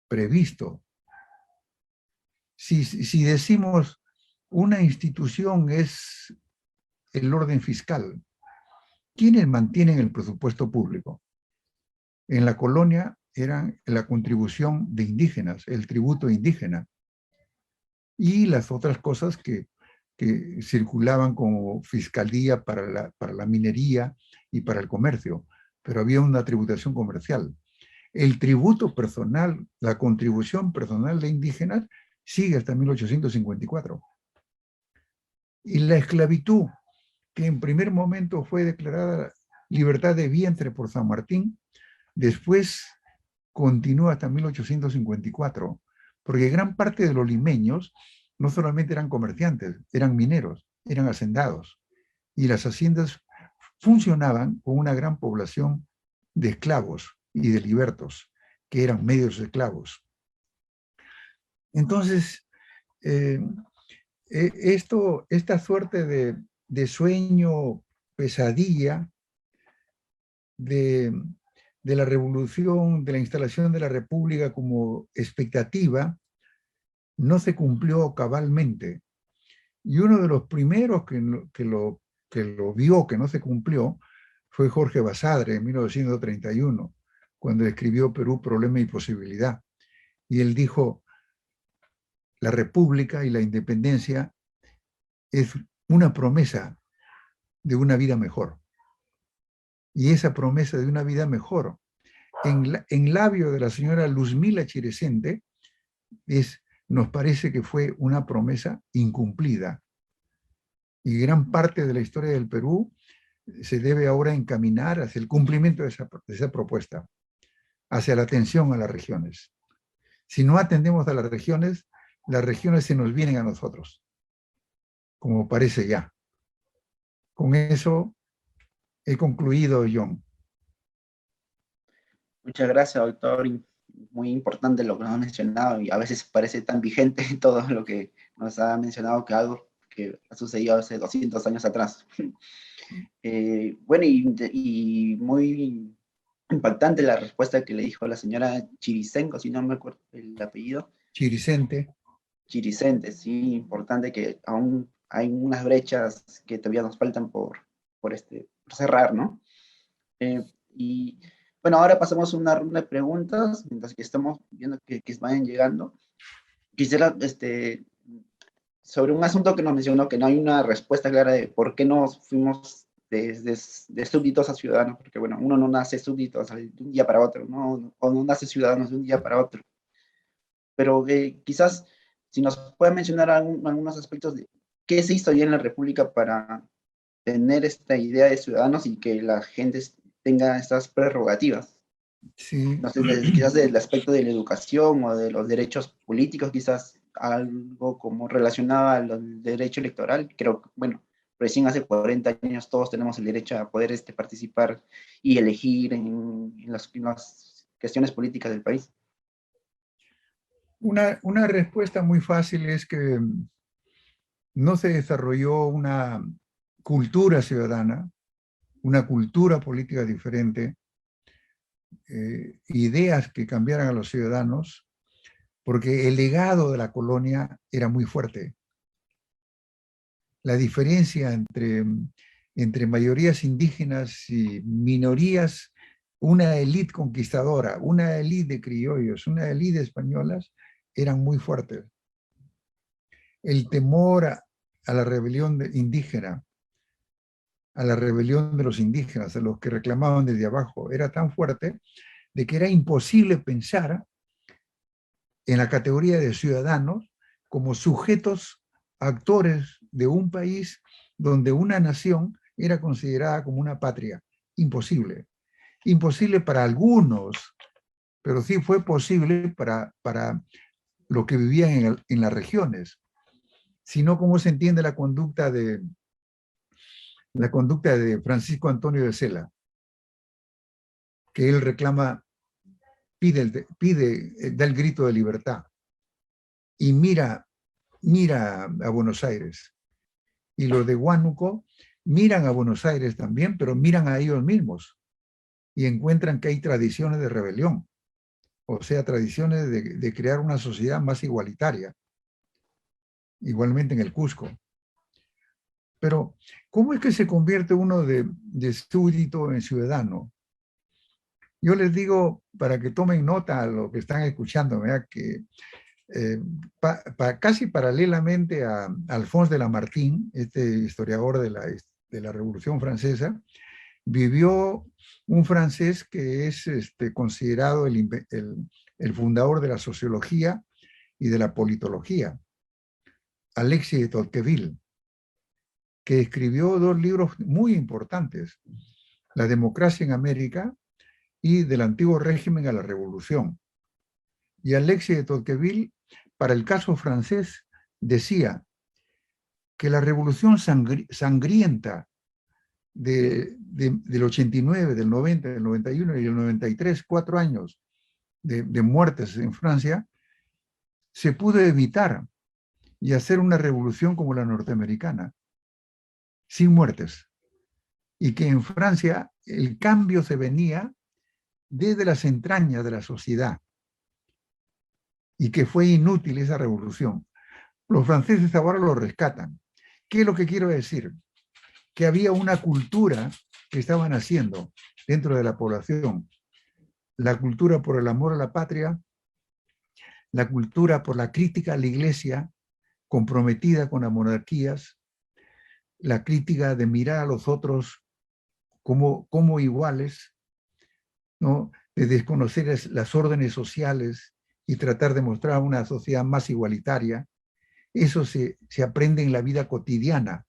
previsto. Si decimos Una institución es el orden fiscal. ¿Quiénes mantienen el presupuesto público? En la colonia eran la contribución de indígenas, el tributo indígena, y las otras cosas que circulaban como fiscalía para la minería y para el comercio, pero había una tributación comercial. El tributo personal, la contribución personal de indígenas sigue hasta 1854. Y la esclavitud, que en primer momento fue declarada libertad de vientre por San Martín, después continúa hasta 1854, porque gran parte de los limeños no solamente eran comerciantes, eran mineros, eran hacendados, y las haciendas funcionaban con una gran población de esclavos y de libertos, que eran medios esclavos. Entonces, esta suerte de sueño, pesadilla, de la revolución, de la instalación de la república como expectativa, no se cumplió cabalmente. Y uno de los primeros que lo vio que no se cumplió fue Jorge Basadre en 1931, cuando escribió Perú, Problema y Posibilidad. Y él dijo, la república y la independencia es una promesa de una vida mejor. Y esa promesa de una vida mejor, en labio de la señora Luzmila Chiresente, nos parece que fue una promesa incumplida. Y gran parte de la historia del Perú se debe ahora encaminar hacia el cumplimiento de esa propuesta, hacia la atención a las regiones. Si no atendemos a las regiones se nos vienen a nosotros, como parece ya. Con eso he concluido, John. Muchas gracias, doctor. Muy importante lo que nos ha mencionado y a veces parece tan vigente todo lo que nos ha mencionado que algo que ha sucedido hace 200 años atrás. Bueno, y muy impactante la respuesta que le dijo la señora Chirisenko, si no me acuerdo el apellido. Chiricente. Chiricente, sí, importante que aún hay unas brechas que todavía nos faltan por cerrar, ¿no? Y bueno, ahora pasamos a una ronda de preguntas, mientras que estamos viendo que vayan llegando. Quisiera, sobre un asunto que nos mencionó, que no hay una respuesta clara de por qué nos fuimos de súbditos a ciudadanos, porque bueno, uno no nace súbdito de un día para otro, ¿no? O no nace ciudadano de un día para otro. Pero quizás, si nos puede mencionar algunos aspectos de qué se hizo ya en la República para tener esta idea de ciudadanos y que la gente tenga estas prerrogativas. Sí. No sé, quizás del aspecto de la educación o de los derechos políticos, quizás algo como relacionado al derecho electoral. Creo que, bueno, recién hace 40 años todos tenemos el derecho a poder participar y elegir en las cuestiones políticas del país. Una respuesta muy fácil es que no se desarrolló una cultura ciudadana, una cultura política diferente, ideas que cambiaran a los ciudadanos, porque el legado de la colonia era muy fuerte. La diferencia entre mayorías indígenas y minorías, una élite conquistadora, una élite de criollos, una élite de españolas, eran muy fuertes. El temor a la rebelión indígena, a la rebelión de los indígenas, a los que reclamaban desde abajo, era tan fuerte de que era imposible pensar en la categoría de ciudadanos como sujetos actores de un país donde una nación era considerada como una patria. Imposible. Imposible para algunos, pero sí fue posible para los que vivían en las regiones. Sino cómo se entiende la conducta de Francisco Antonio de Sela, que él reclama, da el grito de libertad y mira a Buenos Aires. Y los de Huánuco miran a Buenos Aires también, pero miran a ellos mismos y encuentran que hay tradiciones de rebelión, o sea, tradiciones de crear una sociedad más igualitaria. igualmente en el Cusco. Pero, ¿cómo es que se convierte uno de súbdito en ciudadano? Yo les digo, para que tomen nota a lo que están escuchando, ¿verdad? Que casi paralelamente a Alphonse de Lamartine, este historiador de la Revolución Francesa, vivió un francés que es considerado el fundador de la sociología y de la politología, Alexis de Tocqueville, que escribió dos libros muy importantes, La democracia en América y Del antiguo régimen a la revolución. Y Alexis de Tocqueville, para el caso francés, decía que la revolución sangrienta del 89, del 90, del 91 y del 93, 4 años de muertes en Francia, se pudo evitar y hacer una revolución como la norteamericana, sin muertes. Y que en Francia el cambio se venía desde las entrañas de la sociedad y que fue inútil esa revolución. Los franceses ahora lo rescatan. ¿Qué es lo que quiero decir? Que había una cultura que estaban haciendo dentro de la población. La cultura por el amor a la patria, la cultura por la crítica a la iglesia, comprometida con las monarquías, la crítica de mirar a los otros como iguales, ¿no? De desconocer las órdenes sociales y tratar de mostrar una sociedad más igualitaria. Eso se aprende en la vida cotidiana.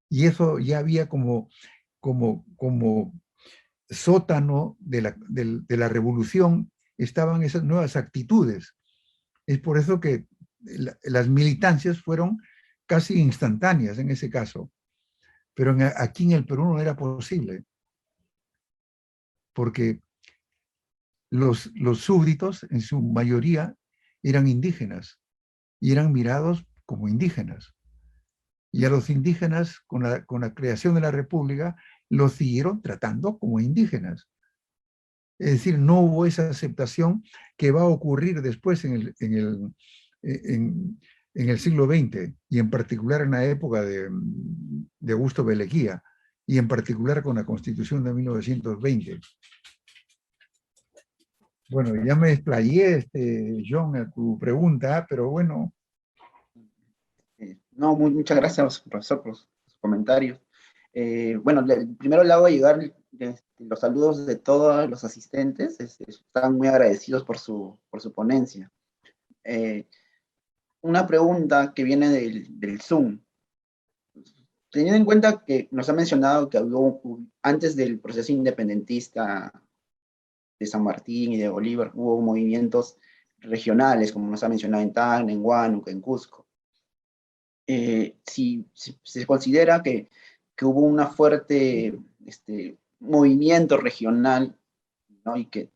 Y eso ya había como sótano de la revolución, estaban esas nuevas actitudes. Es por eso que las militancias fueron casi instantáneas en ese caso. Pero aquí en el Perú no era posible, porque los súbditos, en su mayoría, eran indígenas y eran mirados como indígenas. Y a los indígenas, con la creación de la República, los siguieron tratando como indígenas. Es decir, no hubo esa aceptación que va a ocurrir después en el siglo XX, y en particular en la época de Augusto Beleguía, y en particular con la Constitución de 1920. Bueno, ya me explayé, John, a tu pregunta, pero bueno. No, muchas gracias, profesor, por sus comentarios. Bueno, primero le hago llegar los saludos de todos los asistentes. Están muy agradecidos por su ponencia. Una pregunta que viene del Zoom. Teniendo en cuenta que nos ha mencionado que antes del proceso independentista de San Martín y de Bolívar, hubo movimientos regionales, como nos ha mencionado en Tacna, en Huánuco, en Cusco. Si se considera que hubo una fuerte movimiento regional, ¿no? y que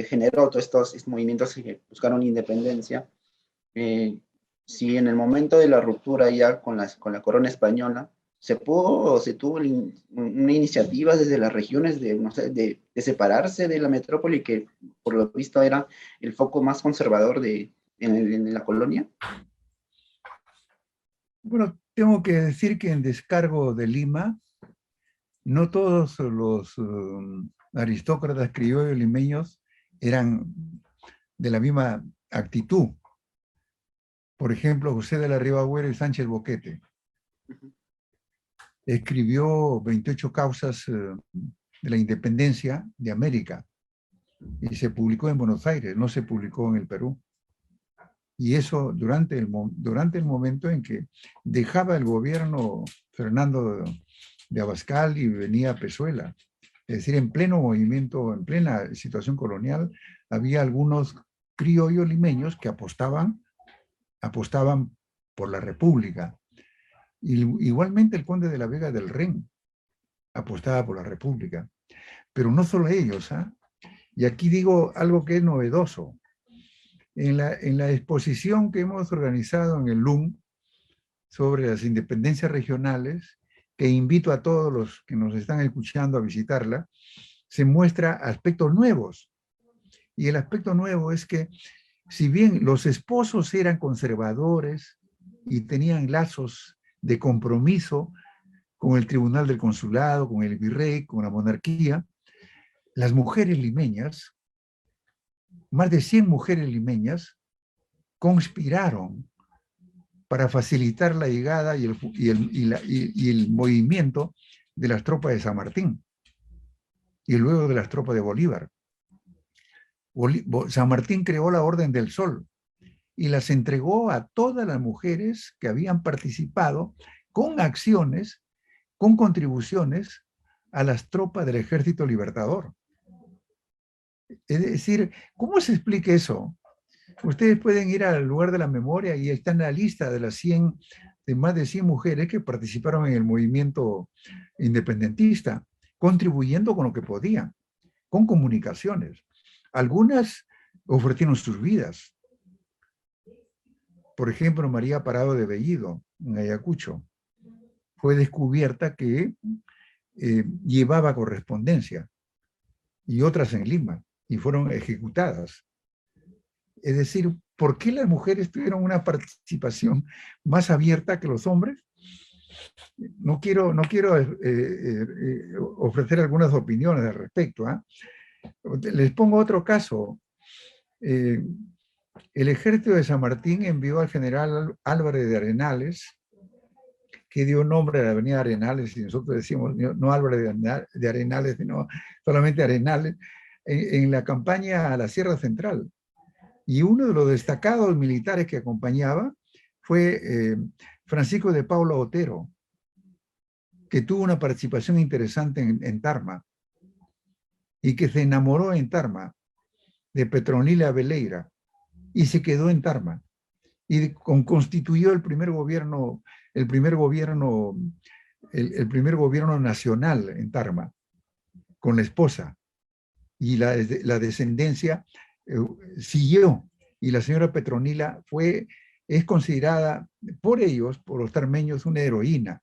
generó todos estos movimientos que buscaron independencia, si en el momento de la ruptura ya con la corona española, se tuvo una iniciativa desde las regiones no sé, de separarse de la metrópoli, que por lo visto era el foco más conservador en la colonia. Bueno, tengo que decir que en Descargo de Lima, no todos los aristócratas criollos limeños eran de la misma actitud. Por ejemplo, José de la Riva Agüero y Sánchez Boquete escribió 28 causas de la independencia de América y se publicó en Buenos Aires, no se publicó en el Perú. Y eso durante el momento en que dejaba el gobierno Fernando de Abascal y venía Pezuela. Es decir, en pleno movimiento, en plena situación colonial, había algunos criollos limeños que apostaban por la República. Y igualmente el conde de la Vega del Ren apostaba por la República. Pero no solo ellos, ¿ah? Y aquí digo algo que es novedoso. En la exposición que hemos organizado en el LUM sobre las independencias regionales, que invito a todos los que nos están escuchando a visitarla, se muestra aspectos nuevos. Y el aspecto nuevo es que Si bien los esposos eran conservadores y tenían lazos de compromiso con el Tribunal del Consulado, con el virrey, con la monarquía, las mujeres limeñas, más de 100 mujeres limeñas, conspiraron para facilitar la llegada y el movimiento de las tropas de San Martín y luego de las tropas de Bolívar. San Martín creó la Orden del Sol y las entregó a todas las mujeres que habían participado con acciones, con contribuciones a las tropas del Ejército Libertador. Es decir, ¿cómo se explica eso? Ustedes pueden ir al lugar de la memoria y está en la lista de más de 100 mujeres que participaron en el movimiento independentista, contribuyendo con lo que podían, con comunicaciones. Algunas ofrecieron sus vidas. Por ejemplo, María Parado de Bellido, en Ayacucho, fue descubierta que llevaba correspondencia, y otras en Lima, y fueron ejecutadas. Es decir, ¿por qué las mujeres tuvieron una participación más abierta que los hombres? No quiero ofrecer algunas opiniones al respecto. Les pongo otro caso. El ejército de San Martín envió al general Álvarez de Arenales, que dio nombre a la avenida Arenales, y nosotros decimos no Álvarez de Arenales, sino solamente Arenales, en la campaña a la Sierra Central. Y uno de los destacados militares que acompañaba fue Francisco de Paula Otero, que tuvo una participación interesante en Tarma y que se enamoró en Tarma de Petronila Veleira y se quedó en Tarma y constituyó el primer gobierno nacional en Tarma con la esposa, y la descendencia siguió, y la señora Petronila es considerada por ellos, por los tarmeños, una heroína.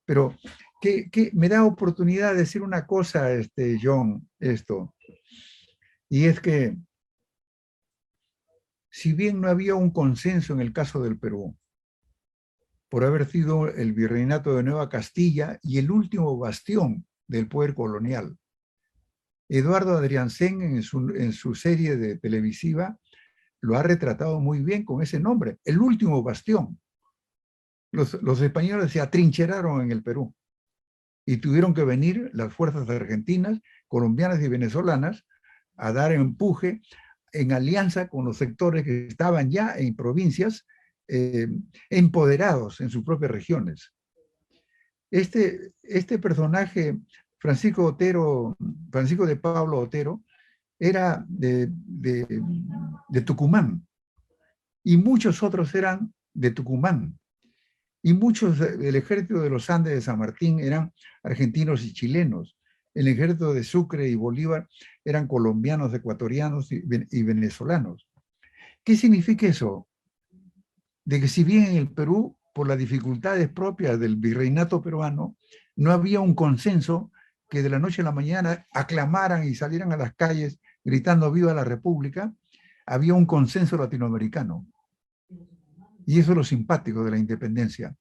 Pero que me da oportunidad de decir una cosa, John, y es que si bien no había un consenso en el caso del Perú, por haber sido el virreinato de Nueva Castilla y el último bastión del poder colonial, Eduardo Adriancén en su serie de televisiva lo ha retratado muy bien con ese nombre, el último bastión. Los españoles se atrincheraron en el Perú y tuvieron que venir las fuerzas argentinas, colombianas y venezolanas a dar empuje en alianza con los sectores que estaban ya en provincias empoderados en sus propias regiones. Este personaje, Francisco de Pablo Otero, era de Tucumán, y muchos otros eran de Tucumán, y muchos del ejército de los Andes de San Martín eran argentinos y chilenos. El ejército de Sucre y Bolívar eran colombianos, ecuatorianos y venezolanos. ¿Qué significa eso? De que si bien en el Perú, por las dificultades propias del virreinato peruano, no había un consenso que de la noche a la mañana aclamaran y salieran a las calles gritando ¡Viva la República!, había un consenso latinoamericano. Y eso es lo simpático de la independencia.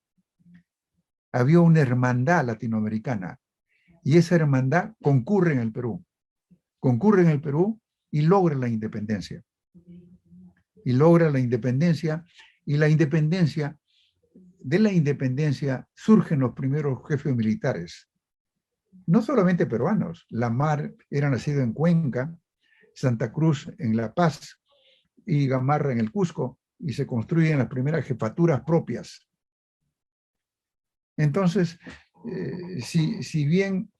Había una hermandad latinoamericana, y esa hermandad concurre en el Perú. Concurre en el Perú y logra la independencia. Y logra la independencia, y de la independencia surgen los primeros jefes militares. No solamente peruanos. Lamar era nacido en Cuenca, Santa Cruz en La Paz y Gamarra en el Cusco, y se construyen las primeras jefaturas propias. Entonces, si bien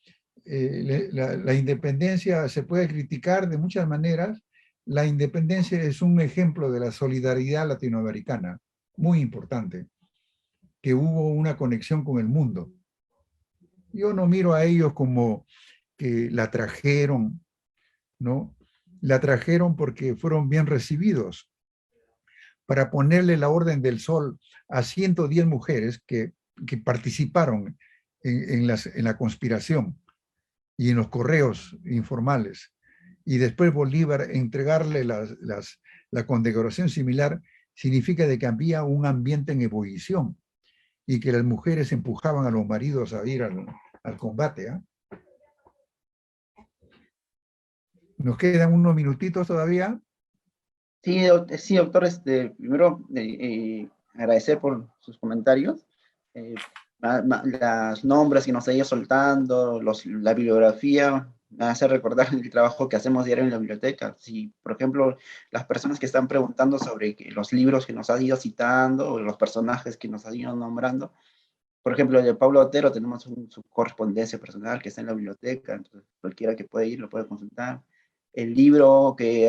la independencia se puede criticar de muchas maneras, la independencia es un ejemplo de la solidaridad latinoamericana, muy importante, que hubo una conexión con el mundo. Yo no miro a ellos como que la trajeron, ¿no? La trajeron porque fueron bien recibidos. Para ponerle la Orden del Sol a 110 mujeres que participaron en la conspiración y en los correos informales, y después Bolívar entregarle las La condecoración similar significa de que había un ambiente en ebullición y que las mujeres empujaban a los maridos a ir al combate. ¿Ah? Nos quedan unos minutitos todavía. Sí, sí, doctor, primero agradecer por sus comentarios. Las nombres que nos ha ido soltando, la bibliografía, me hace recordar el trabajo que hacemos diario en la biblioteca. Si, por ejemplo, las personas que están preguntando sobre los libros que nos ha ido citando o los personajes que nos ha ido nombrando, por ejemplo, el de Pablo Otero, tenemos su correspondencia personal que está en la biblioteca, entonces cualquiera que puede ir lo puede consultar. El libro que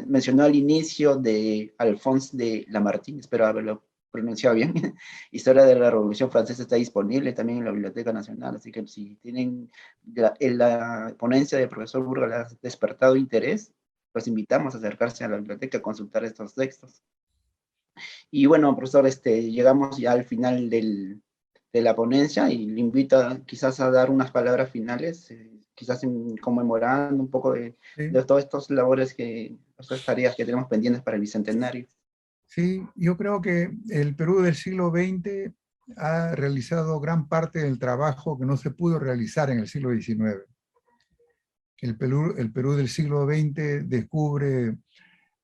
mencionó al inicio de Alphonse de Lamartine, espero haberlo pronunciado bien, Historia de la Revolución Francesa, está disponible también en la Biblioteca Nacional, así que si tienen la ponencia del profesor Burga les ha despertado interés, los invitamos a acercarse a la biblioteca a consultar estos textos. Y bueno, profesor, llegamos ya al final de la ponencia y le invito quizás a dar unas palabras finales, quizás conmemorando un poco Sí, de todas estas labores estas tareas que tenemos pendientes para el Bicentenario. sí, yo creo que el Perú del siglo XX ha realizado gran parte del trabajo que no se pudo realizar en el siglo XIX. El Perú del siglo XX descubre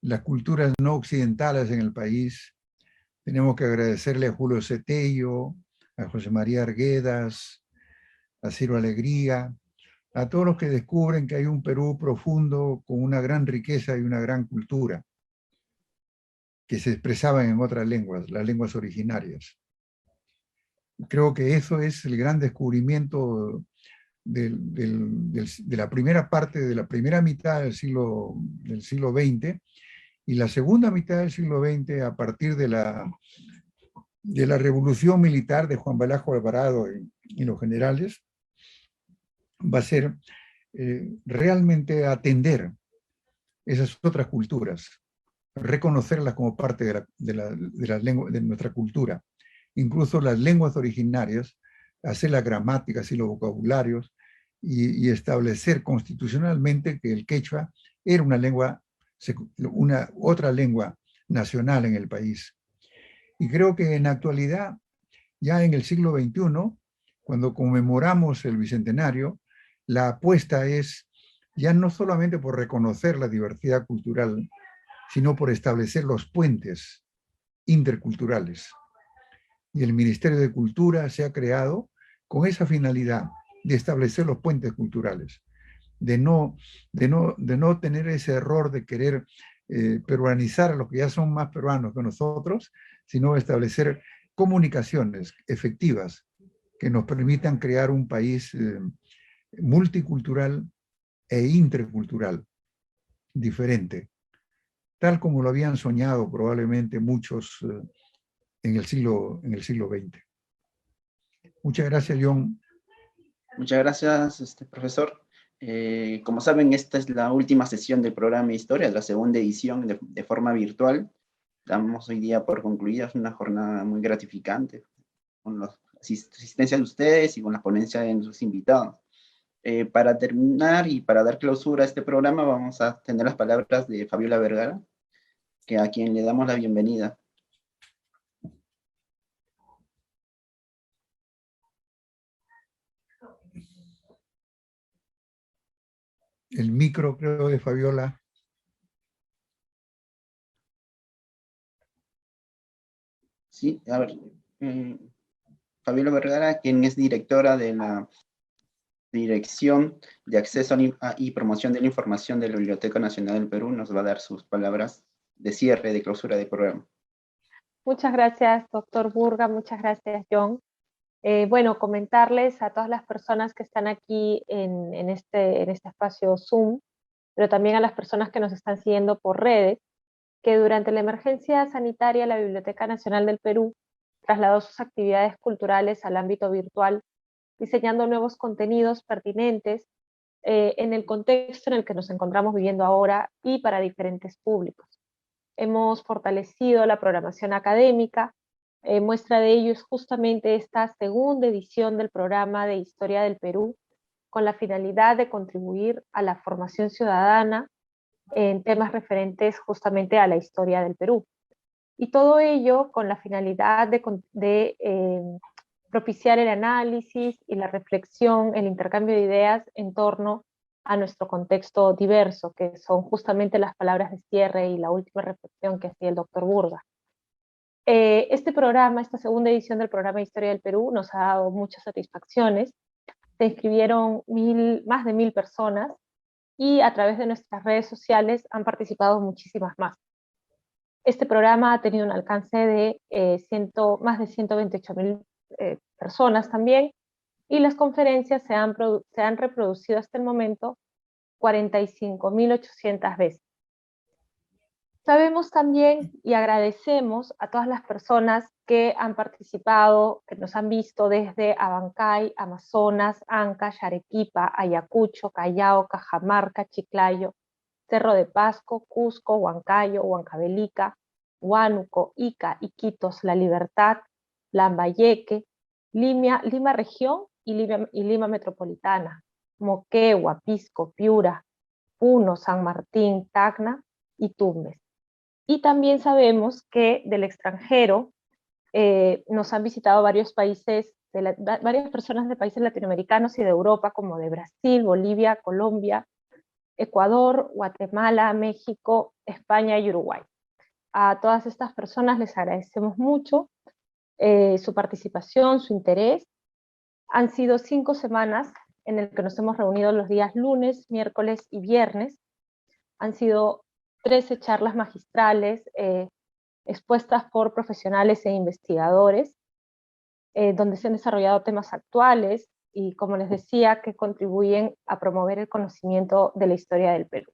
las culturas no occidentales en el país. Tenemos que agradecerle a Julio Cetello, a José María Arguedas, a Ciro Alegría, a todos los que descubren que hay un Perú profundo con una gran riqueza y una gran cultura que se expresaban en otras lenguas, las lenguas originarias. Creo que eso es el gran descubrimiento de la primera parte, de la primera mitad del siglo XX, y la segunda mitad del siglo XX, a partir de la revolución militar de Juan Velasco Alvarado y los generales, va a ser realmente atender esas otras culturas, reconocerlas como parte de nuestra cultura, incluso las lenguas originarias, hacer las gramáticas y los vocabularios y establecer constitucionalmente que el quechua era una otra lengua nacional en el país. Y creo que en la actualidad, ya en el siglo XXI, cuando conmemoramos el Bicentenario, la apuesta es ya no solamente por reconocer la diversidad cultural, sino por establecer los puentes interculturales. Y el Ministerio de Cultura se ha creado con esa finalidad de establecer los puentes culturales, de no tener ese error de querer peruanizar a los que ya son más peruanos que nosotros, sino establecer comunicaciones efectivas que nos permitan crear un país multicultural e intercultural, diferente, tal como lo habían soñado probablemente muchos en el siglo XX. Muchas gracias, John. Muchas gracias, profesor. Como saben, esta es la última sesión del programa de Historia, la segunda edición de forma virtual. Damos hoy día por concluida una jornada muy gratificante con la asistencia de ustedes y con la ponencia de sus invitados. Para terminar y para dar clausura a este programa, vamos a tener las palabras de Fabiola Vergara, a quien le damos la bienvenida. El micro, creo, de Fabiola. Sí, a ver, Fabiola Vergara, quien es directora de la Dirección de Acceso y Promoción de la Información de la Biblioteca Nacional del Perú, nos va a dar sus palabras de cierre, de clausura del programa. Muchas gracias, doctor Burga, muchas gracias, John. Bueno, comentarles a todas las personas que están aquí en este espacio Zoom, pero también a las personas que nos están siguiendo por redes, que durante la emergencia sanitaria la Biblioteca Nacional del Perú trasladó sus actividades culturales al ámbito virtual, diseñando nuevos contenidos pertinentes en el contexto en el que nos encontramos viviendo ahora y para diferentes públicos. Hemos fortalecido la programación académica. Muestra de ello es justamente esta segunda edición del programa de Historia del Perú, con la finalidad de contribuir a la formación ciudadana en temas referentes justamente a la historia del Perú. Y todo ello con la finalidad de propiciar el análisis y la reflexión, el intercambio de ideas en torno a nuestro contexto diverso, que son justamente las palabras de cierre y la última reflexión que hacía el doctor Burga. Este programa, esta segunda edición del programa de Historia del Perú, nos ha dado muchas satisfacciones. Se inscribieron más de 1000 personas y a través de nuestras redes sociales han participado muchísimas más. Este programa ha tenido un alcance de más de 128.000 personas también, y las conferencias se han reproducido hasta el momento 45.800 veces. Sabemos también y agradecemos a todas las personas que han participado, que nos han visto desde Abancay, Amazonas, Ancash, Arequipa, Ayacucho, Callao, Cajamarca, Chiclayo, Cerro de Pasco, Cusco, Huancayo, Huancavelica, Huánuco, Ica, Iquitos, La Libertad, Lambayeque, Lima Región y Lima Metropolitana, Moquegua, Pisco, Piura, Puno, San Martín, Tacna y Tumbes. Y también sabemos que del extranjero nos han visitado varios países, varias personas de países latinoamericanos y de Europa, como de Brasil, Bolivia, Colombia, Ecuador, Guatemala, México, España y Uruguay. A todas estas personas les agradecemos mucho su participación, su interés. Han sido 5 semanas en el que nos hemos reunido los días lunes, miércoles y viernes. Han sido 13 charlas magistrales expuestas por profesionales e investigadores, donde se han desarrollado temas actuales y, como les decía, que contribuyen a promover el conocimiento de la historia del Perú.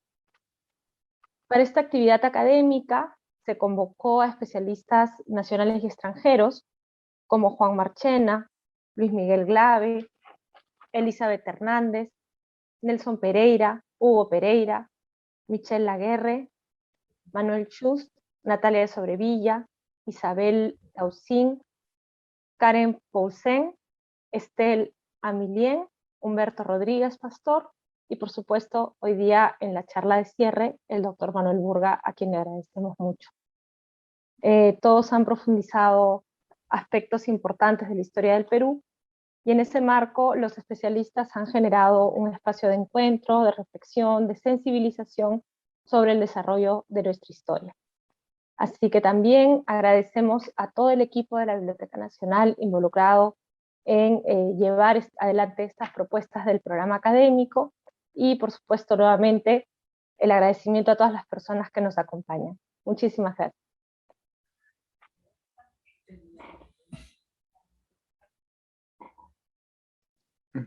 Para esta actividad académica se convocó a especialistas nacionales y extranjeros, como Juan Marchena, Luis Miguel Glave, Elizabeth Hernández, Nelson Pereira, Hugo Pereira, Michelle Laguerre, Manuel Schust, Natalia de Sobrevilla, Isabel Tausín, Karen Poulsen, Estel Amilien, Humberto Rodríguez Pastor, y por supuesto hoy día en la charla de cierre el doctor Manuel Burga, a quien le agradecemos mucho. Todos han profundizado aspectos importantes de la historia del Perú, y en ese marco los especialistas han generado un espacio de encuentro, de reflexión, de sensibilización sobre el desarrollo de nuestra historia. Así que también agradecemos a todo el equipo de la Biblioteca Nacional involucrado en llevar adelante estas propuestas del programa académico, y por supuesto nuevamente el agradecimiento a todas las personas que nos acompañan. Muchísimas gracias.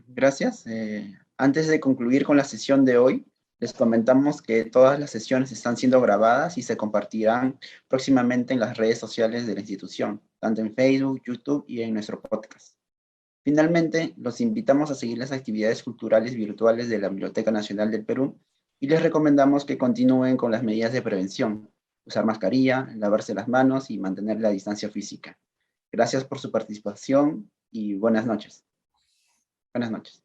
Gracias. Antes de concluir con la sesión de hoy, les comentamos que todas las sesiones están siendo grabadas y se compartirán próximamente en las redes sociales de la institución, tanto en Facebook, YouTube y en nuestro podcast. Finalmente, los invitamos a seguir las actividades culturales virtuales de la Biblioteca Nacional del Perú y les recomendamos que continúen con las medidas de prevención, usar mascarilla, lavarse las manos y mantener la distancia física. Gracias por su participación y buenas noches. Buenas noches.